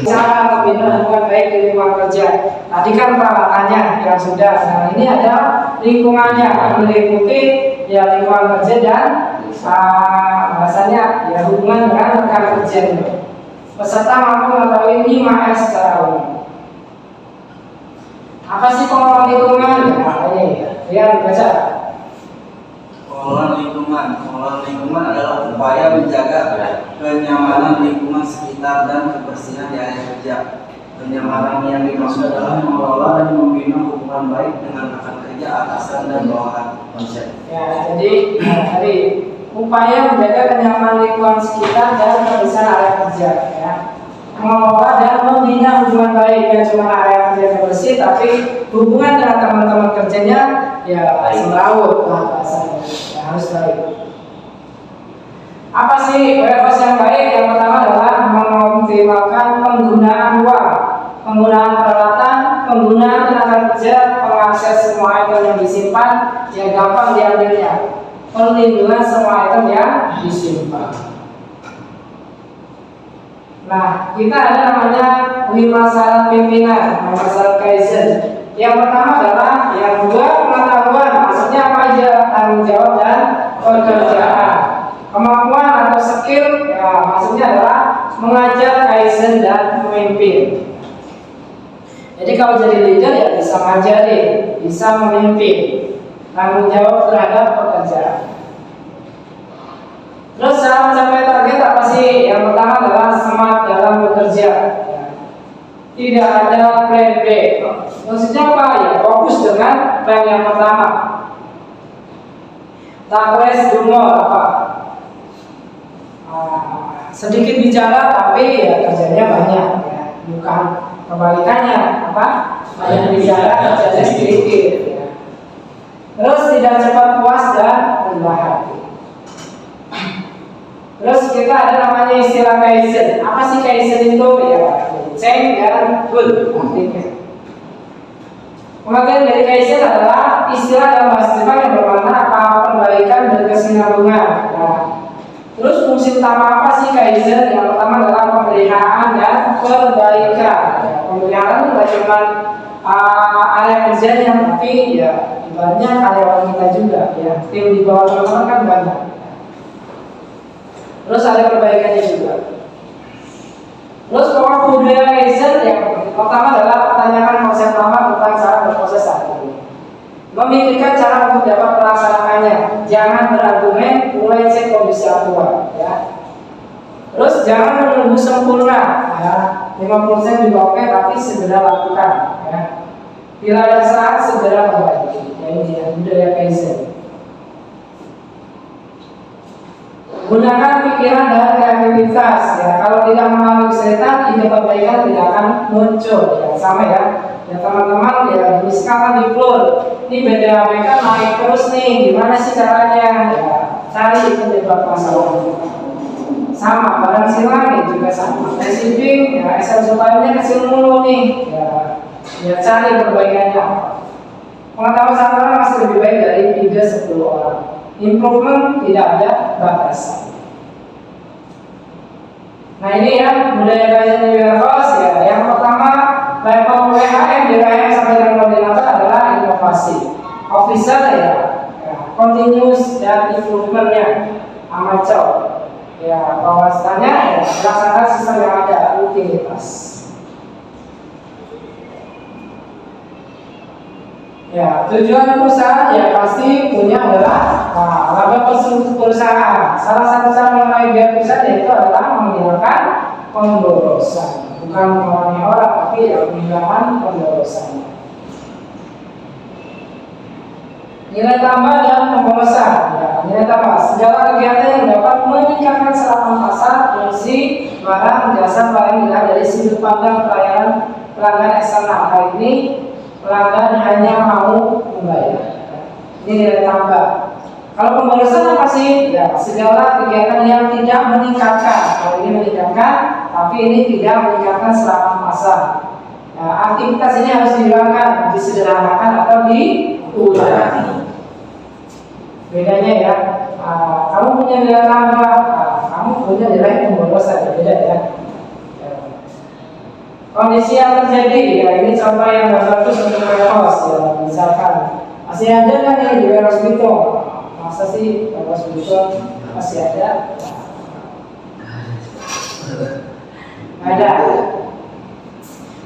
Cara membina hubungan baik di lingkungan kerja. Tadi kan peralatannya yang sudah. Nah, ini ada lingkungannya, meliputi ya lingkungan kerja dan bahasanya ya hubungan dengan rekan kerjanya. Peserta mampu mengetahui 5S secara umum. Apa sih pengelolaan lingkungan? Nah, ini ya baca. Pengelolaan lingkungan adalah upaya menjaga kenyamanan lingkungan sekitar dan kebersihan di area kerja. Kenyamanan yang dimaksud adalah mengelola dan membina hubungan baik dengan rekan kerja, atasan dan bawahan. Konsep. Ya, jadi tadi upaya menjaga kenyamanan lingkungan sekitar dan kebersihan area kerja. Ya. Mengelola dan membina hubungan baik, ya cuma area kerja bersih, tapi hubungan dengan teman-teman kerjanya ya selaut lah bahasanya, ya, harus baik. Apa sih WFS yang baik? Yang pertama adalah mengoptimalkan penggunaan uang, penggunaan peralatan, penggunaan tenaga kerja, mengakses semua item yang disimpan, yang gampang diambilnya, perlindungan semua item yang disimpan. Nah, kita ada namanya 5 syarat pimpinan, 5 syarat Kaizen. Yang pertama adalah yang 2 pengetahuan, maksudnya apa aja, tanggung jawab dan pekerjaan. Kemampuan atau skill, ya, maksudnya adalah mengajar, Kaizen dan memimpin. Jadi kalau jadi leader ya bisa ngajarin, bisa memimpin, tanggung jawab terhadap pekerjaan. Terus cara mencapai target apa sih? Yang pertama adalah semangat dalam bekerja. Tidak ada plan B. Maksudnya apa ya? Fokus dengan plan yang pertama. Takles dulu apa? Sedikit bicara tapi ya kerjanya banyak. Ya. Bukan kebalikannya apa? Banyak bicara kerjanya sedikit. Ya. Terus tidak cepat puas dan rendah hati. Terus kita ada namanya istilah Kaizen. Apa sih Kaizen itu? Ya, change dan good. Pengertian dari Kaizen adalah istilah dalam bahasa Jepang yang bermakna perbaikan dan kesinambungan. Nah, terus fungsi utama apa sih Kaizen? Yang pertama adalah pemeliharaan dan perbaikan. Ya, pemeliharaan bukan cuma area kerjanya, tapi ya ibaratnya karyawan kita juga. Ya, tim di bawah teman-teman kan banyak. Terus ada perbaikannya juga. Terus pokok budaya Kaizen yang pertama adalah pertanyakan konsep lama tentang cara berproses saat ini. Memikirkan cara untuk dapat melaksanakannya. Jangan berargumen, mulai cek kondisi aktual. Ya. Terus jangan menunggu sempurna. Ya. 50% juga oke, tapi segera lakukan. Ya. Bila ada saat segera perbaiki. Ya, ini ya, budaya Kaizen. Gunakan pikiran dan kreativitas. Ya, kalau tidak mengalami kesulitan, ide perbaikan tidak akan muncul. Ya, sama ya. Ya teman-teman, ya misalkan di floor, ini BDAPK naik terus nih, gimana sih caranya? Ya, cari penyebab masalahnya. Sama, barang silang juga sama. Receiving, ya Excel sultannya kecil mulu nih. Ya cari perbaikannya. Pengetahuan satu orang masih lebih baik dari 3-10 orang. Improvement tidak ada batasan. Nah ini ya budaya Kaizen di warehouse ya. Yang pertama level WHM DKM sampai dengan koordinator adalah inovasi. Officer ya continuous dan improvementnya amateur. Ya bahwasannya ya melaksanakan sistem yang ada rutinitas. Ya, tujuan perusahaan ya pasti punya adalah laba perusahaan. Salah satu cara mengenai biaya perusahaan yaitu adalah menghilangkan pemborosan, bukan mengurangi orang, tapi ya menghilangkan pemborosan. Nilai tambah dan pemborosan. Ya, nilai tambah segala kegiatan yang dapat meningkatkan serapan pasar, fungsi, barang, jasa, paling tidak dari sudut pandang pelayanan pelanggan eksternal. Kali ini pelanggan hanya mau membayar. Ini nilai tambah. Kalau pemborosan apa sih? Ya, segala kegiatan yang tidak meningkatkan. Kalau ini meningkatkan, tapi ini tidak meningkatkan serapan pasar. Ya, aktivitas ini harus dihilangkan, disederhanakan atau dikurangi. Bedanya ya, kamu punya nilai tambah, kamu punya nilai pemborosan, beda ya. Kondisi yang terjadi, ya ini contoh yang bagus untuk warehouse ya, misalkan masih ada kan yang di warehouse gitu, masa sih warehouse gitu masih ada? Ada.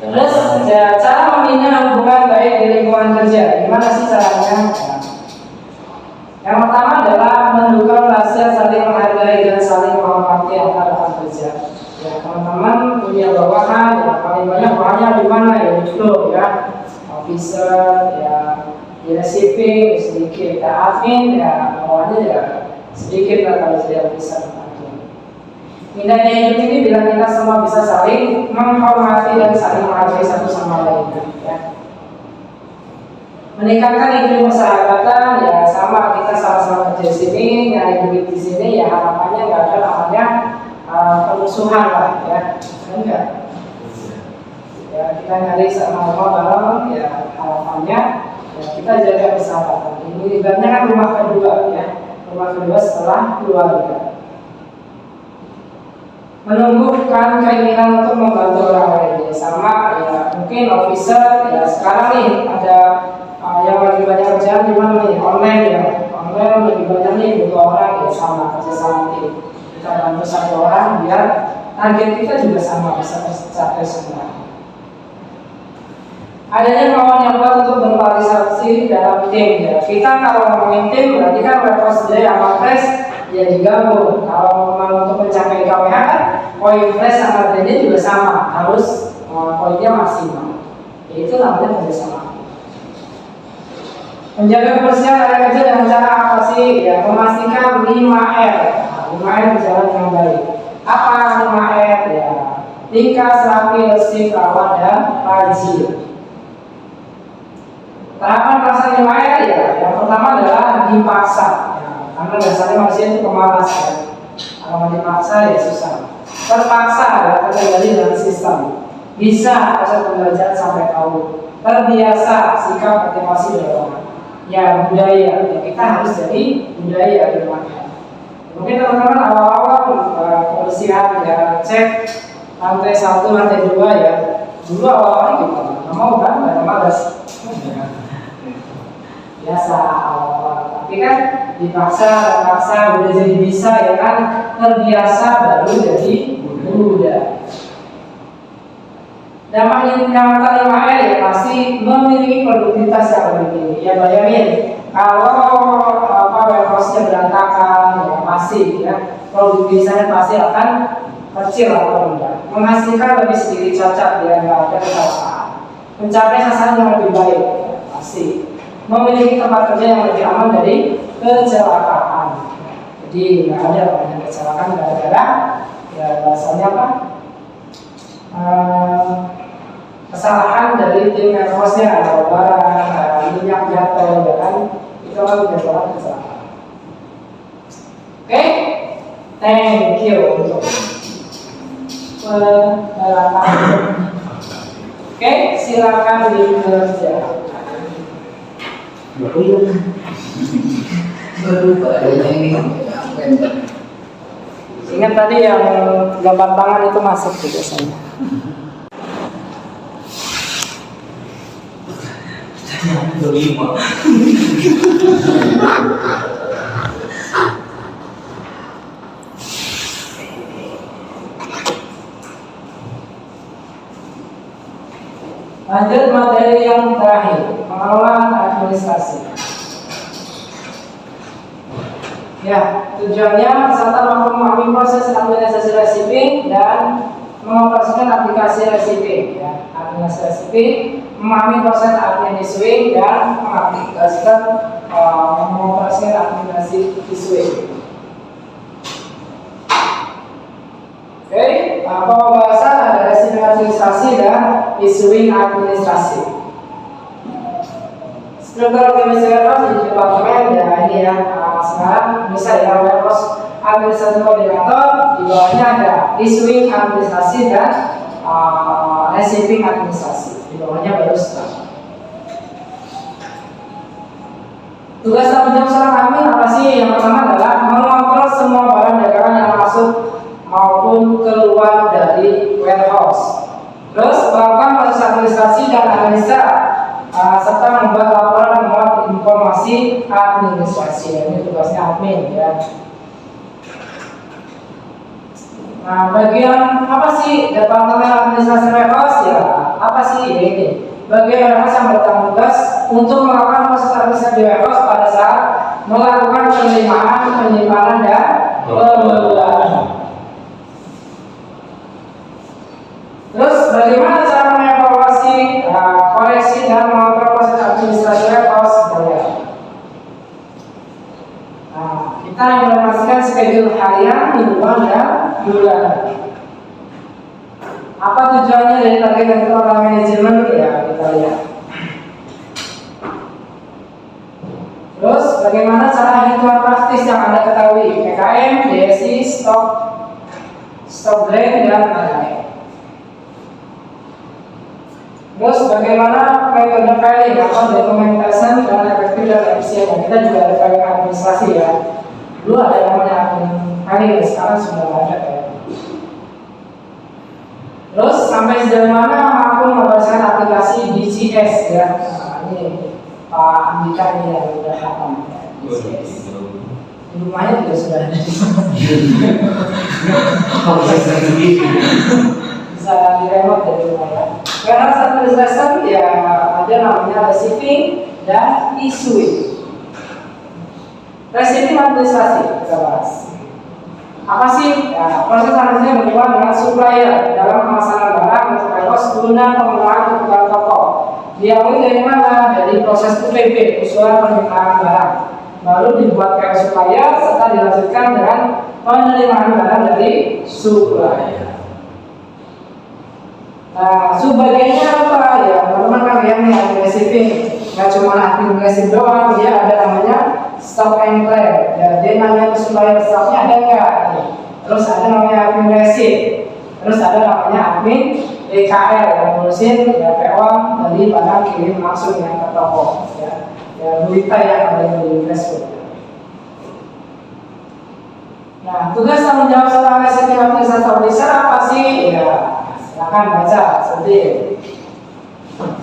Terus ya, cara membina hubungan baik di lingkungan kerja, gimana sih caranya? Yang pertama adalah mendukung rahasia saling menghargai dan saling menghormati antar rekan kerja. Ya teman-teman punya bawahan, ya paling banyak bawahannya di mana ya itu ya officer, ya di receiving sedikit, ya admin ya bawahannya ya sedikit lah kalau jadi officer. Indahnya hidup ini bila kita semua bisa saling menghormati dan saling menghargai satu sama lain. Ya. Meningkatkan iklim persahabatan ya sama kita sama-sama kerja di sini, nyari duit di sini ya harapannya nggak ada namanya permusuhan lah ya, enggak. Ya kita nyari sama-sama bareng ya harapannya ya kita jaga persahabatan. Ini ibaratnya kan rumah kedua ya, rumah kedua setelah keluarga. Menumbuhkan keinginan untuk membantu orang lain ya sama ya mungkin officer ya sekarang nih ada yang lagi banyak kerjaan di mana nih online ya, online lebih banyak nih butuh orang ya sama kerja sama tim. Kita bantu satu orang biar target kita juga sama bisa tercapai semua. Adanya kemauan yang kuat untuk berpartisipasi dalam tim ya. Kita kalau ngomongin tim berarti kan warehouse dia yang fresh ya digabung. Kalau memang untuk mencapai KWH kan poin fresh sama timnya juga sama, harus poinnya maksimal. Ya, itu namanya kerjasama. Menjaga kebersihan area kerja dengan cara apa sih? Ya memastikan 5R. 5R berjalan dengan baik. Apa 5R? Ya ringkas, rapi, bersih, rawat, dan rajin. Tahapan pelaksanaan 5R ya, yang pertama adalah dipaksa ya, karena dasarnya manusia itu pemalas ya. Kalau dipaksa ya susah. Terpaksa adalah terkendali dengan sistem. Bisa proses pembelajaran sampai tahu. terbiasa sikap motivasi dalam ya budaya. Ya, kita harus jadi budaya di rumahnya. Mungkin teman-teman awal-awal kebersihan ya cek lantai 1, lantai 2 ya. Dulu awal-awalnya gimana? Nggak mau kan? Nggak malas. Biasa awal-awal. Tapi kan dipaksa, udah jadi bisa ya kan, terbiasa baru jadi mudah. Dampak yang terima ya pasti memiliki produktivitas yang lebih tinggi. Ya bayangin kalau warehouse-nya berantakan ya pasti ya produktivitasnya pasti akan kecil atau rendah. Menghasilkan lebih sedikit cacat ya, nggak ada kesalahan. Mencapai sasaran yang lebih baik ya, pasti. Memiliki tempat kerja yang lebih aman dari kecelakaan. Jadi nggak ada banyak kecelakaan gara-gara ya bahasanya apa? Kesalahan dari tim warehouse-nya ada barang, minyak jatuh, ya kan? Itu kan menyebabkan kecelakaan. Oke, thank you untuk penjelasan. Oke, silakan dikerjakan. Ingat tadi yang gambar tangan itu masuk juga saya. Kelima. Lanjut materi yang terakhir, pengelolaan administrasi. Ya, tujuannya peserta mampu memahami proses administrasi receiving dan mengoperasikan aplikasi receiving. Ya, administrasi receiving, memahami proses admin issuing dan mengoperasikan aplikasi issuing. Oke, pembahasan ada receiving administrasi dan issuing administrasi. Struktur organisasi warehouse di departemen ya ini ya sekarang bisa ya warehouse administratif koordinator, di bawahnya ada issuing administrasi dan receiving administrasi, di bawahnya baru staff. Tugas tanggung jawab seorang admin apa sih? Yang pertama adalah mengontrol semua barang dagangan yang masuk maupun keluar dari warehouse. Terus melakukan proses administrasi dan analisa serta membuat laporan dan memuat informasi administrasi. Ini tugasnya admin ya. Nah, bagian apa sih departemen administrasi warehouse ya? Apa sih ini? Bagian warehouse yang bertanggung tugas untuk melakukan proses administrasi warehouse pada saat melakukan penerimaan, penyimpanan dan pembelanjaan. Terus bagaimana cara mengevaluasi, koreksi dan mengontrol proses administrasi warehouse ya? Nah, kita informasikan schedule harian, mingguan dan bulanan. Apa tujuannya dari target dan kelola manajemen ya kita lihat. Terus bagaimana cara hitungan praktis yang Anda ketahui? PKM, DSI, stok grade dan lain-lain. Terus bagaimana metode filing atau documentation dan efektif dan efisien? Kita juga ada filing administrasi ya. Dulu ada yang namanya filing, sekarang sudah ada ya. Terus sampai sejauh mana mampu mempersiapkan aplikasi DCS ya? Nah, ini Pak Andika ini yang sudah hafal ya, DCS. Di rumahnya juga sudah ada. Bisa diremot dari rumah ya. Karena administration ya ada namanya receiving dan issuing. Receiving administrasi kita bahas. Apa sih? Ya, proses harusnya berhubungan dengan supplier dalam pemasaran barang untuk warehouse guna pengelolaan kebutuhan toko. Diawali dari mana? Dari proses UPB, usulan permintaan barang. Baru dibuat ke supplier serta dilanjutkan dengan penerimaan barang dari supplier. Nah, subbagiannya apa ya? Teman-teman kan yang receiving, nggak cuma admin receiving doang, dia ada namanya stock and clear. Ya, dia nanya ke supplier stoknya ada nggak? Terus ada namanya admin receipt, terus ada namanya admin DKL yang ngurusin ya peon dari barang kirim langsung ya ke toko ya, berita yang ada di Facebook. Nah, tugas tanggung jawab seorang resipi administrator officer apa sih? Ya, silakan baca seperti ini.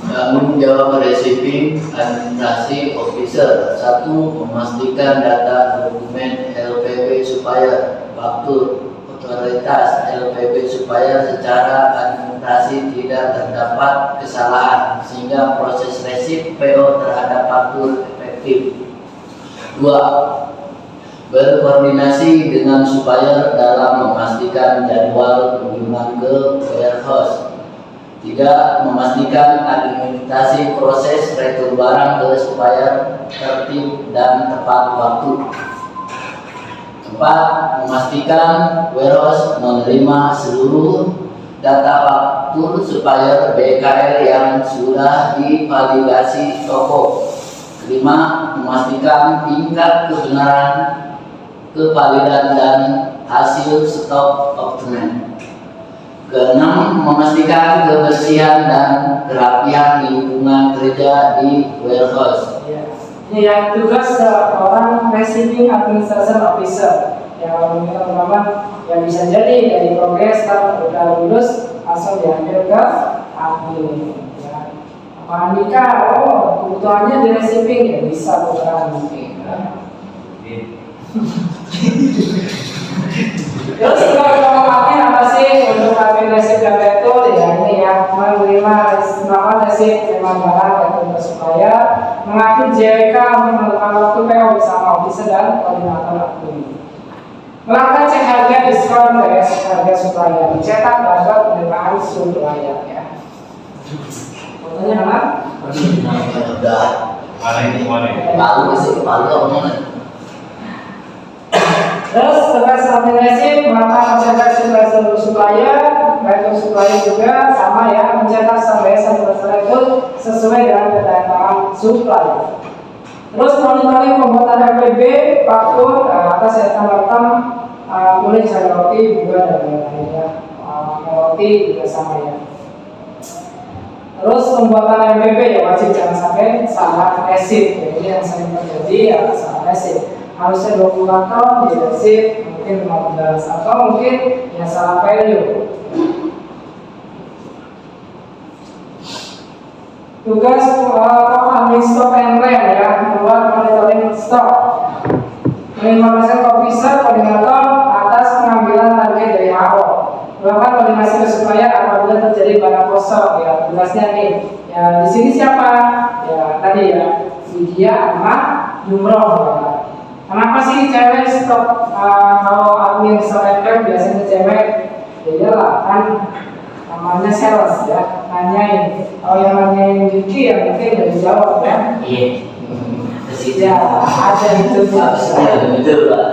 Tanggung jawab receiving administrasi officer. 1. Memastikan data dokumen LPP supaya faktur otoritas LPP supaya secara administrasi tidak terdapat kesalahan sehingga proses resip PO terhadap faktur efektif. 2. Berkoordinasi dengan supplier dalam memastikan jadwal kunjungan ke warehouse. 3. Memastikan administrasi proses retur barang ke supplier tertib dan tepat waktu. 4. Memastikan warehouse menerima seluruh data faktur supplier BKL yang sudah divalidasi toko. 5. Memastikan tingkat kebenaran, kevalidan dan hasil stok dokumen. 6. Memastikan kebersihan dan kerapian lingkungan kerja di warehouse. Ini yang tugas seorang receiving administration officer yang teman-teman yang bisa jadi dari progres kalau udah lulus langsung diambil ke admin. Ya. Pak Andika, kebutuhannya di receiving ya bisa beneran mungkin. Ya. Terus kalau admin apa sih untuk admin resip dan betul ya ini ya menerima resip memang barang betul ke supplier, mengatur JWK untuk menentukan waktu PO bersama officer dan koordinator admin, melakukan cek harga diskon dari harga supplier, mencetak data penerimaan supplier ya. Fotonya mana? Udah. Mana ini mana? Malu sih, malu omongan. Terus tugas administrasi melakukan mencetak supplier, retur supplier juga sama ya, mencetak sampai retur sesuai dengan kedatangan supplier. Terus monitoring pembuatan FPB, faktur atas item-item kulit, sayur roti, buah dan lain-lain ya. Roti juga sama ya. Terus pembuatan MPP ya wajib jangan sampai salah resip. Jadi yang sering terjadi ya salah resip. Harusnya 20 ton di resip mungkin 15 atau mungkin ya salah value. Tugas admin stok and rent ya, membuat monitoring stok, menginformasikan officer koordinator atas pengambilan target dari HO, melakukan koordinasi ke supplier apabila terjadi barang kosong ya. Tugasnya nih ya di sini siapa ya tadi ya Widya sama Jumroh ya. Kenapa sih cewek stok kalau admin stok FM biasanya cewek? Ya iyalah kan namanya sales ya, nanyain. Kalau yang nanyain Vicky ya mungkin udah dijawab ya. Iya. Ya ada itu Betul, Pak.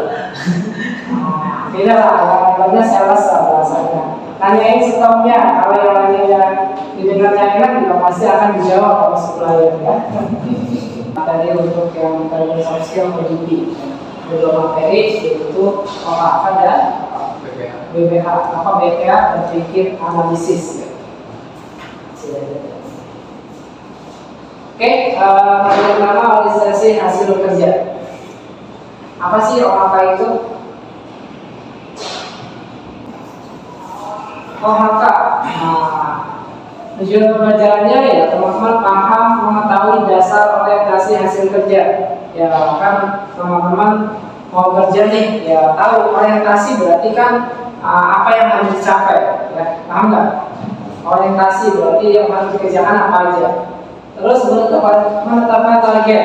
beda lah, yang namanya sales lah bahasanya. Nanyain stoknya, kalau yang nanya didengarnya enak juga pasti akan dijawab oleh supplier ya. Tadi untuk yang materi soft skill menjadi dua materi yaitu apa dan BPH apa BPH berpikir analisis ya. Oke, materi pertama analisasi hasil kerja. Apa sih OHK itu? OHK. Tujuan pembelajarannya ya teman-teman paham mengetahui dasar orientasi hasil kerja. Ya kan teman-teman mau kerja nih ya tahu orientasi berarti kan apa yang harus dicapai ya, paham nggak? Orientasi berarti yang harus dikerjakan apa aja. Terus menetapkan target,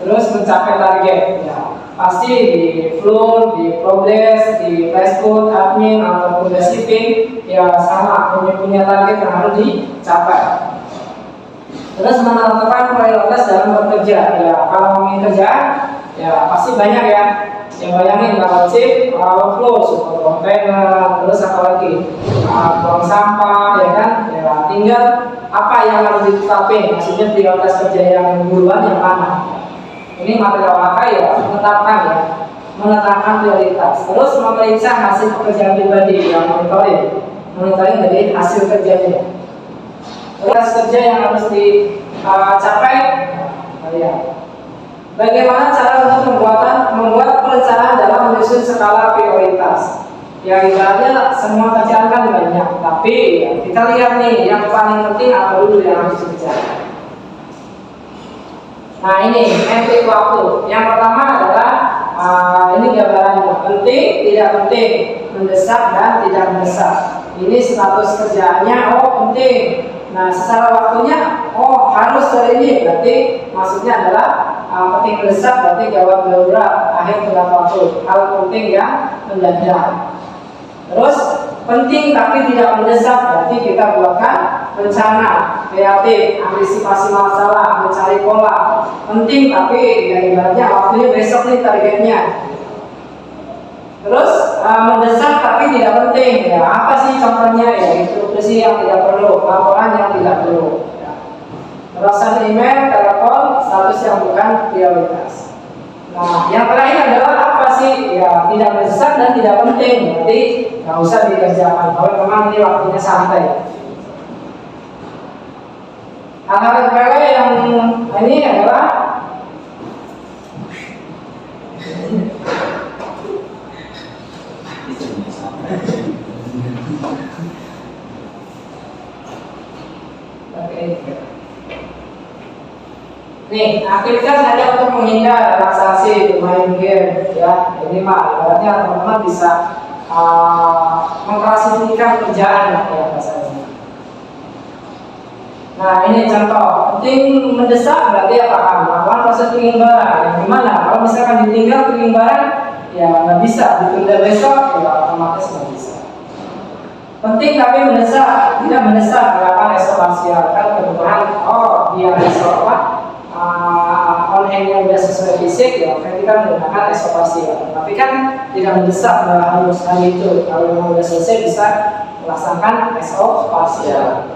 terus mencapai target ya. Pasti di floor, di progress, di flashcode, admin ataupun receiving ya sama punya target yang harus dicapai. Terus menentukan prioritas dalam bekerja ya. Kalau ngomongin kerjaan ya pasti banyak ya. Yang bayangin kalau chip, flow, support kontainer, terus apa lagi? Buang sampah ya kan? Ya tinggal apa yang harus ditetapin. Maksudnya prioritas kerja yang duluan yang mana? Ini materi OHK ya, menetapkan prioritas. Terus memeriksa hasil pekerjaan pribadi yang monitoring dari hasil kerjanya. Prioritas kerja yang harus dicapai. Ya. Bagaimana cara untuk membuat perencanaan dalam menyusun skala prioritas? Ya ibaratnya semua kerjaan kan banyak, tapi ya, kita lihat nih yang paling penting apa dulu yang harus dikerjakan. Nah ini metrik waktu. Yang pertama adalah ini gambarannya, penting, tidak penting, mendesak dan tidak mendesak. Ini status kerjaannya, oh penting. Nah secara waktunya, oh harus hari ini, berarti maksudnya adalah penting mendesak, berarti gawat darurat, akhir tenggat waktu, hal penting yang mendadak. Terus penting tapi tidak mendesak, berarti kita buatkan rencana, kreatif, antisipasi masalah, mencari pola. Penting tapi ya ibaratnya waktunya besok nih targetnya. Terus mendesak tapi tidak penting, ya apa sih contohnya? Ya instruksi yang tidak perlu, laporan yang tidak perlu. Ya. Perusahaan email, telepon, status yang bukan prioritas. Nah, yang terakhir adalah apa sih? Ya tidak mendesak dan tidak penting, berarti nggak usah dikerjakan. Kalau memang ini waktunya santai. Hal-hal sepele yang ini adalah nih, aktivitas hanya untuk menghindar relaksasi, bermain game, ya. Ini mah, ibaratnya teman-teman bisa mengklasifikasikan kerjaan, ya bahasanya. Nah, ini contoh. Penting mendesak berarti apa? Melakukan proses pengimbaran. Yang gimana? Kalau misalkan ditinggal pengimbaran, ya nggak bisa. Ditunda besok, ya otomatis nggak bisa. Penting tapi mendesak, tidak mendesak melakukan esok parsial. Kan kebetulan, oh dia esok apa? On-hand yang sudah sesuai fisik, ya kan kita menggunakan esok parsial. Tapi kan tidak mendesak harus hari itu. Kalau memang sudah selesai bisa melaksanakan esok parsial.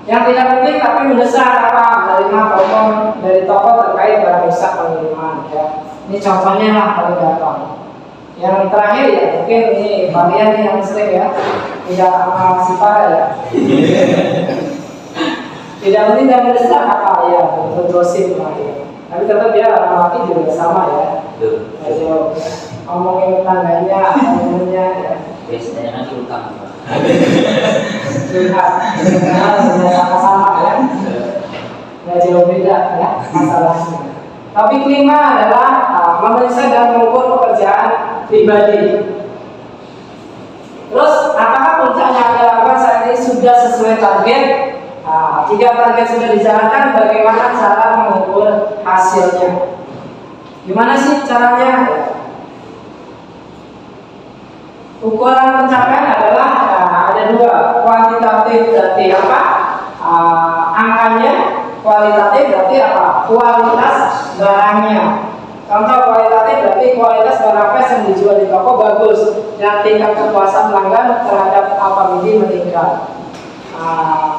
Yang tidak penting tapi mendesak apa? Menerima telepon dari toko terkait barang rusak pengiriman. Ya. Ini contohnya lah paling gampang. Yang terakhir ya mungkin ini varian yang sering ya, tidak si parah ya. Tidak penting dan mendesak apa ya? Berdosin lah ya. Tapi tetap dia mati juga sama ya. Ayo ngomongin tangganya, ngomongnya ya. Biasanya nanti utang. Lihat, sama-sama ya, nggak jauh beda ya masalahnya. Tapi kelima adalah memeriksa dan mengukur pekerjaan pribadi. Terus apakah puncaknya adalah saat ini sudah sesuai target? Jika target sudah dijalankan, bagaimana cara mengukur hasilnya? Gimana sih caranya? Ukuran pencapaian adalah ada dua, kuantitatif berarti apa? Angkanya, kualitatif berarti apa? Kualitas barangnya. Contoh kualitatif berarti kualitas barang pes yang dijual di toko bagus dan tingkat kepuasan pelanggan terhadap Alfamidi meningkat.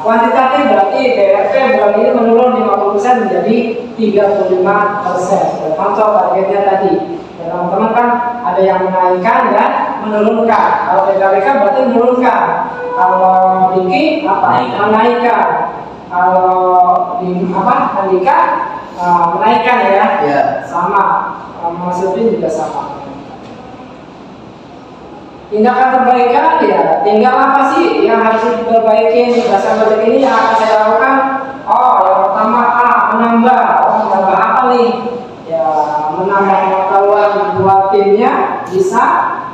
Kuantitatif berarti BRP bulan ini menurun 50% menjadi 35%. Contoh targetnya tadi. Teman-teman kan ada yang menaikkan dan menurunkan. Kalau PKPK berarti menurunkan. Kalau Diki apa? Menaikkan. Kalau di Andika menaikkan ya. Ya. Sama. Mas Udin juga sama. Tindakan perbaikan ya, tinggal apa sih yang harus diperbaiki berdasarkan budget ini yang akan saya lakukan? Oh, yang pertama menambah. Menambah apa nih? Ya, menambah pengetahuan buat timnya, bisa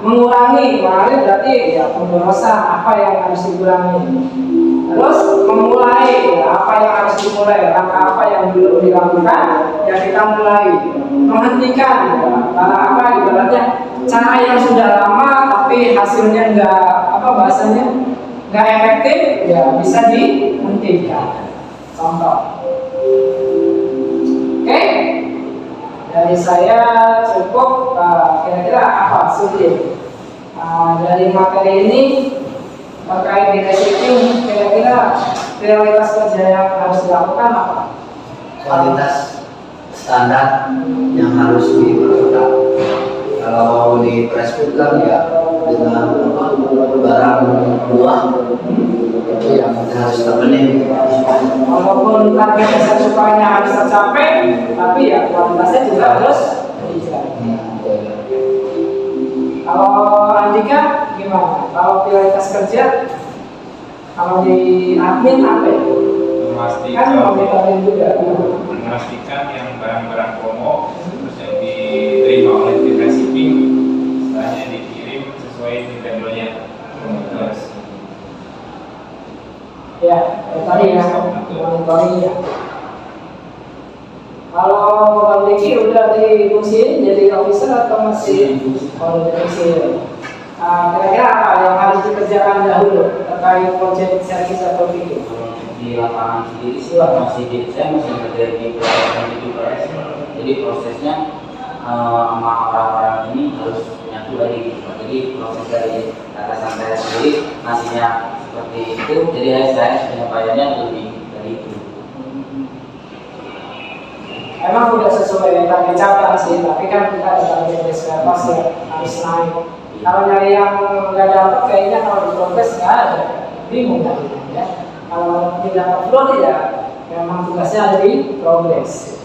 mengurangi berarti ya pemborosan apa yang harus dikurangi. Terus memulai ya, apa yang harus dimulai, langkah apa yang belum dilakukan ya kita mulai. Menghentikan ya, karena apa ibaratnya cara yang sudah lama tapi hasilnya nggak efektif ya bisa dihentikan. Contoh. Oke? Dari saya cukup kira-kira apa sulit dari materi ini terkait dengan shifting kira-kira prioritas kerja yang harus dilakukan apa? Kualitas standar yang harus diperketat. Kalau di Presfood kan ya dengan barang buah itu yang harus terpenuhi. Walaupun target sukanya harus tercapai, tapi ya kualitasnya juga harus dijaga. Kalau Andika gimana? Kalau prioritas kerja, kalau di admin apa ya? Kan monitoring juga. Memastikan yang barang-barang promo terus yang diterima oleh Fitra Shipping setelahnya dikirim sesuai labelnya. Terus Ya, tadi ya monitoring ya. Kalau Bang Diki udah difungsiin jadi officer atau masih difungsiin? Kira-kira apa yang harus dikerjakan dahulu terkait project service atau video? Di lapangan sendiri sih saya masih kerja di proses. Jadi prosesnya sama orang-orang ini harus nyatu lagi. Jadi proses dari atasan saya sendiri masihnya seperti itu. Jadi saya penyampaiannya lebih dari itu. Emang udah sesuai target cabang sih, tapi kan kita ada target SPR pas ya harus naik. Kalau nyari yang nggak dapat kayaknya kalau di progres nggak ada, bingung kan ya. Kalau tidak upload ya memang tugasnya ada di progres.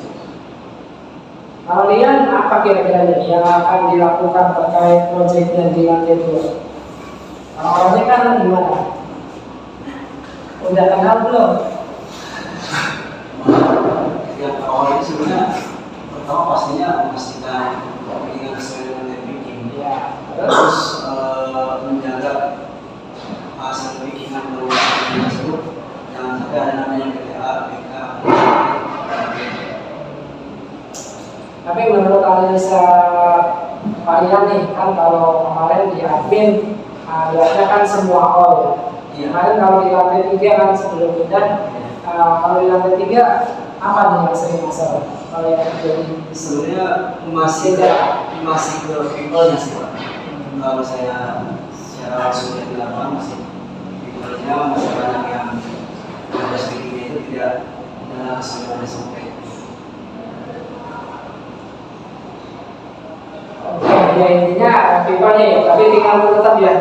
Kalau Lian apa kira-kira yang akan dilakukan terkait proyeknya di lantai 2? Kalau proyek kan gimana? Udah kenal belum? Yang awalnya sebenarnya pertama pastinya memastikan kepentingan sesuai dengan yang bikin. Ya, Terus menjaga hasil bikinan berulang tersebut jangan sampai ada namanya BTA, BK. Tapi menurut analisa kalian nih kan kalau kemarin di admin lihatnya kan semua all ya. Iya. Kemarin kalau di lantai 3 kan sebelum pindah, kalau di lantai 3 apa nih yang sering masalah? Kalau yang terjadi Sebenarnya masih ke people-nya sih Pak. Kalau saya secara langsung di lapangan masih people-nya masih banyak yang ada sedikitnya itu tidak sesuai SOP. Oke, ya intinya people-nya ya, tapi tinggal tetap ya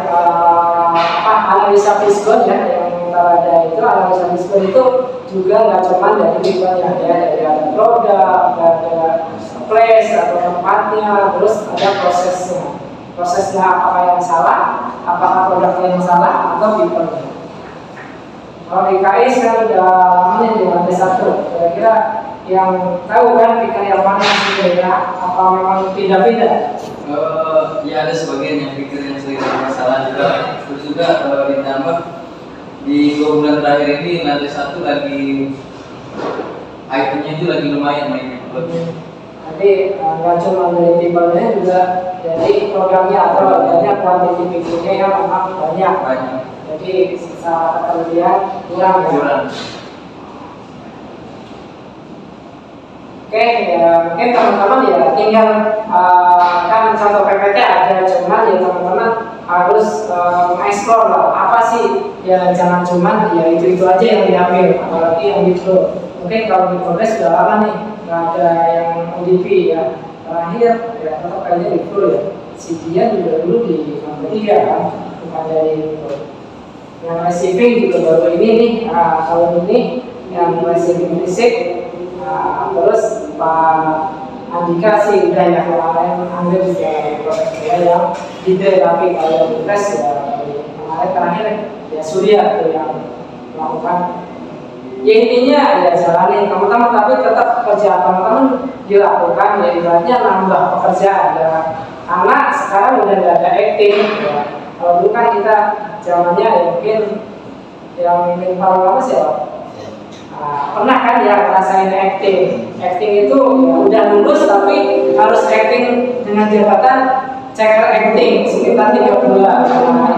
analisa fiskon ya yang ada itu analisa fiskon itu juga nggak cuma dari people-nya ya, dari ada produk, ada place atau tempatnya, terus ada prosesnya apakah yang salah, apakah produknya yang salah atau people-nya. Kalau di KI sekarang udah lama nih di lantai 1, kira-kira yang tahu kan piker yang mana yang sebenarnya apa memang pindah-pindah? Ya ada sebagian yang pikir yang sering bermasalah juga. Terus juga ditambah di 2 bulan terakhir ini lantai 1 lagi itemnya itu lagi lumayan mainnya. Nanti nggak cuma dari people-nya juga dari programnya atau banyak kuantiti bikinnya yang memang banyak. Jadi secara kemudian kurang ya. Oke, ya mungkin teman-teman ya tinggal kan contoh PPT ada, cuman ya teman-teman harus mengeksplor lah apa sih ya, jangan cuman ya itu aja yang diambil, apalagi yang gitu. Mungkin kalau di progres sudah lama nih nggak ada yang ODP ya, terakhir ya tetap kayaknya di full ya. Si dia juga dulu di lantai 3 kan, bukan dari itu. Yang receiving juga baru ini nih. Kalau ini yang receiving fisik, terus Pak Andika sih udah ya, kemarin ambil juga proses dia yang detail, tapi kalau di tes ya kemarin terakhir ya Surya tuh yang melakukan. Ya intinya ya jalanin teman-teman, tapi tetap kerja teman-teman dilakukan ya, ibaratnya nambah pekerjaan ya. Karena sekarang udah nggak ada acting ya. Kalau dulu kan kita zamannya ya mungkin yang paling lama siapa? Pernah kan ya ngerasain acting itu ya udah lulus tapi harus acting dengan jabatan checker acting sekitar 3 bulan.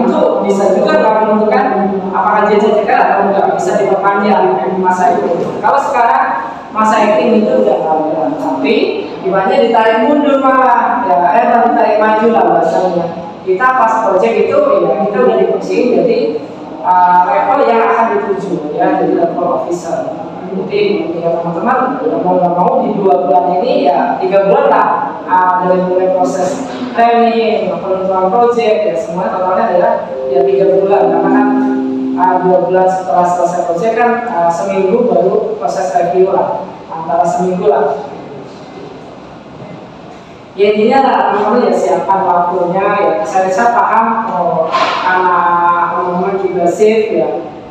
Itu bisa juga nggak menentukan apakah dia checker atau enggak, bisa diperpanjang masa itu. Kalau sekarang masa acting itu udah nggak ada, tapi ibaratnya ditarik mundur malah ya, ditarik maju lah bahasanya. Kita pas project itu ya kita udah dipusing jadi level yang akan dituju ya, jadi level officer. Jadi ya teman-teman mau nggak mau di 2 bulan ini ya 3 bulan lah dari mulai proses training, penentuan project ya semua totalnya adalah ya 3 bulan karena kan 2 bulan setelah selesai project kan seminggu baru proses review lah, antara seminggu lah. Ya intinya teman-teman ya siapkan waktunya ya. Saya paham karena teman-teman juga shift ya.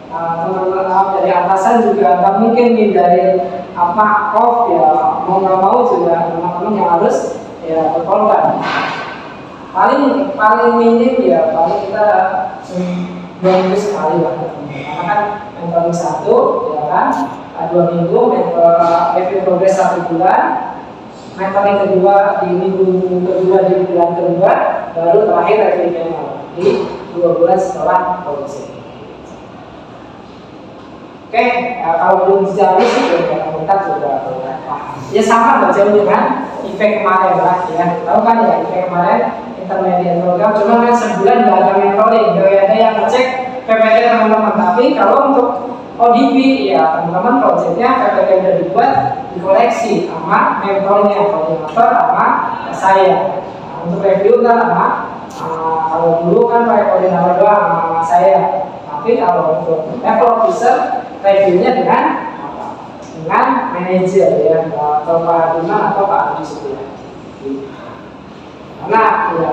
Teman-teman dari atasan juga nggak mungkin hindari off ya, mau nggak mau juga teman-teman yang harus ya berkorban. Paling minim ya paling kita 2 minggu sekali lah. Karena kan mentoring 1 ya kan 2 minggu, review progress 1 bulan, mentoring kedua di minggu kedua di bulan kedua, baru terakhir review final di 2 bulan setelah project. Oke, kalau belum dijawab sih ya kita juga ya sama nggak jauh dengan event kemarin lah ya. Tahu kan ya event kemarin intermediate program, cuma kan sebulan nggak ada mentoring, nggak ada yang ngecek PPT teman-teman. Tapi kalau untuk ODP ya teman-teman projectnya PPT udah dibuat, dikoleksi sama mentornya, koordinator sama saya. Untuk review kan sama kalau dulu kan pakai koordinator doang sama saya. Tapi kalau untuk level officer reviewnya dengan manajer ya, atau Pak Bima atau Pak Adi Supriya. Karena ya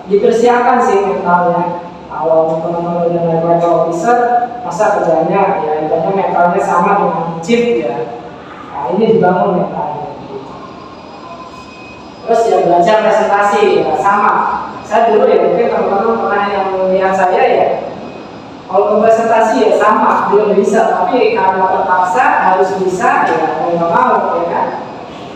dipersiapkan sih mentalnya. Kalau teman-teman udah naik level officer, masa kerjanya ya ibaratnya mentalnya sama dengan chief ya. Nah ini dibangun mentalnya. Terus ya belajar presentasi ya sama. Saya dulu ya mungkin teman-teman pernah yang melihat saya ya. Kalau presentasi ya sama, belum bisa, tapi karena terpaksa harus bisa, ya mau nggak mau, ya kan?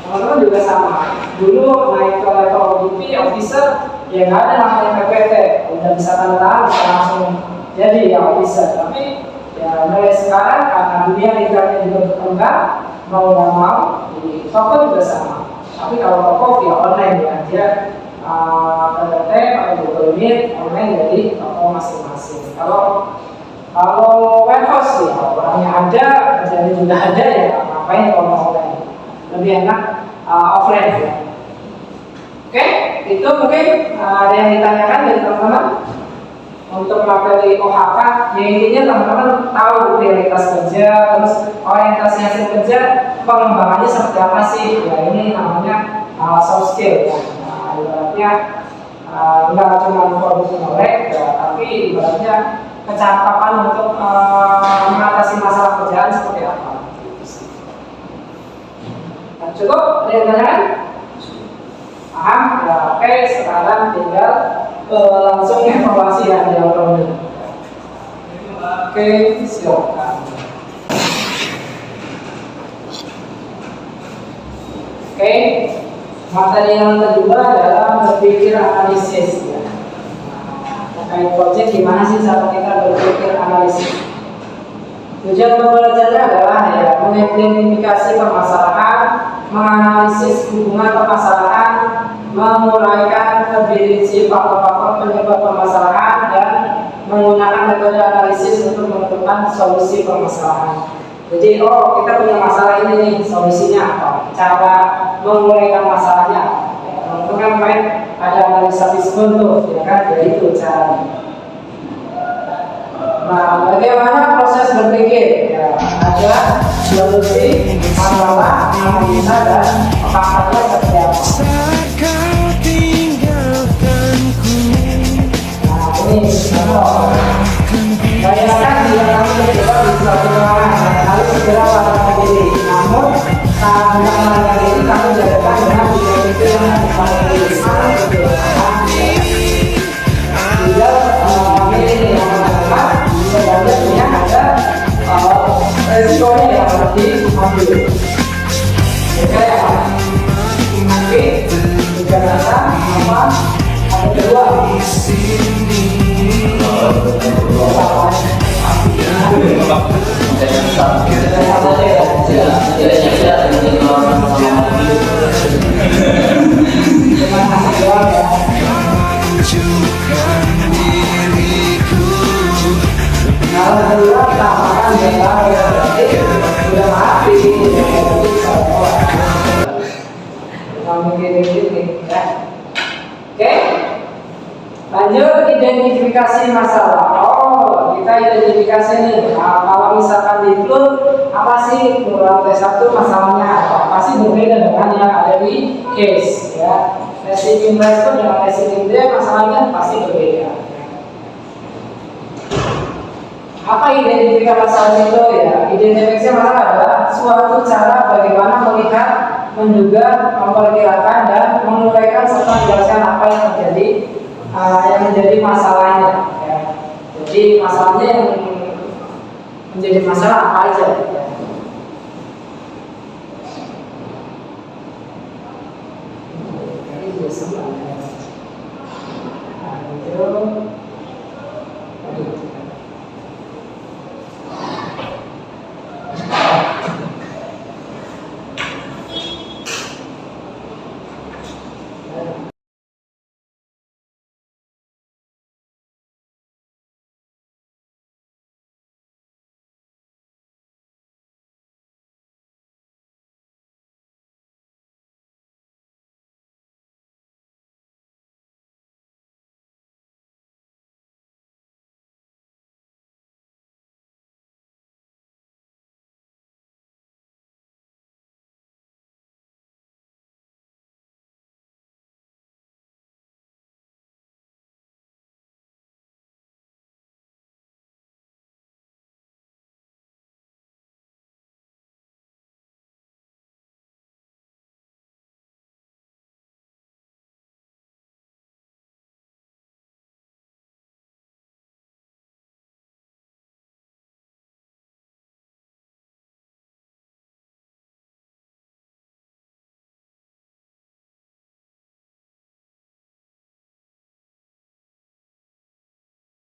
Teman-teman juga sama. Dulu naik ke level ODP, officer, ya nggak ada namanya PPT, udah bisa tanda tangan, bisa langsung jadi ya officer. Tapi ya mulai sekarang karena dunia lingkarnya juga berkembang, mau nggak mau, di toko juga sama. Tapi kalau toko via online ya, dia PPT pakai Google Meet, online jadi toko masing-masing. Kalau warehouse ya orangnya ada, kerjanya juga ada ya, ngapain kalau online? Lebih enak offline ya. Oke, itu mungkin ada yang ditanyakan dari teman-teman untuk materi OHK. Ya intinya teman-teman tahu prioritas kerja, terus orientasi hasil kerja, pengembangannya seperti apa sih? Ya ini namanya soft skill ya. Ibaratnya nggak cuma produksi melek ya, tapi ibaratnya kecakapan untuk mengatasi masalah kerjaan seperti apa. Nah, cukup ada yang tanyakan? Paham? Ya, oke, sekarang tinggal langsung evaluasi yang dilakukan. Oke, silakan. Oke, materi yang kedua adalah berpikir analisis ya. Terkait project gimana sih cara kita berpikir analisis. Tujuan pembelajarannya adalah ya mengidentifikasi permasalahan, menganalisis hubungan permasalahan, menguraikan lebih rinci faktor-faktor penyebab permasalahan dan menggunakan metode analisis untuk menentukan solusi permasalahan. Jadi kita punya masalah ini nih, solusinya apa? Cara menguraikan masalahnya. Itu kan ada analisa Fishbone tuh, ya kan? Jadi itu caranya. Nah, bagaimana proses berpikir? Ya, ada solusi, masalah, analisa dan faktornya seperti apa. Nah, ini contoh. Bayangkan jika kamu terjebak di suatu ruangan dan harus segera melarikan diri. Namun, saat hendak melarikan diri, kamu dihadapkan dengan itu yang paling riskan. Tinggal milih yang mana. Sebenarnya ada resikonya yang harus diambil. Oke ya, nanti juga rasa apa ada kedua. identifikasi masalah. Oh, kita identifikasi nih. Nah, kalau misalkan di flood, apa sih lantai 1 masalahnya apa? Pasti berbeda dengan yang ada di case ya. Receiving respon dengan receiving day masalahnya pasti berbeda. Apa identifikasi masalah itu ya? Identifikasi masalah adalah suatu cara bagaimana melihat, menduga, memperkirakan dan menguraikan serta menjelaskan apa yang menjadi masalahnya. Ya. Jadi masalahnya yang menjadi masalah apa aja? Ya. Ini juga sama.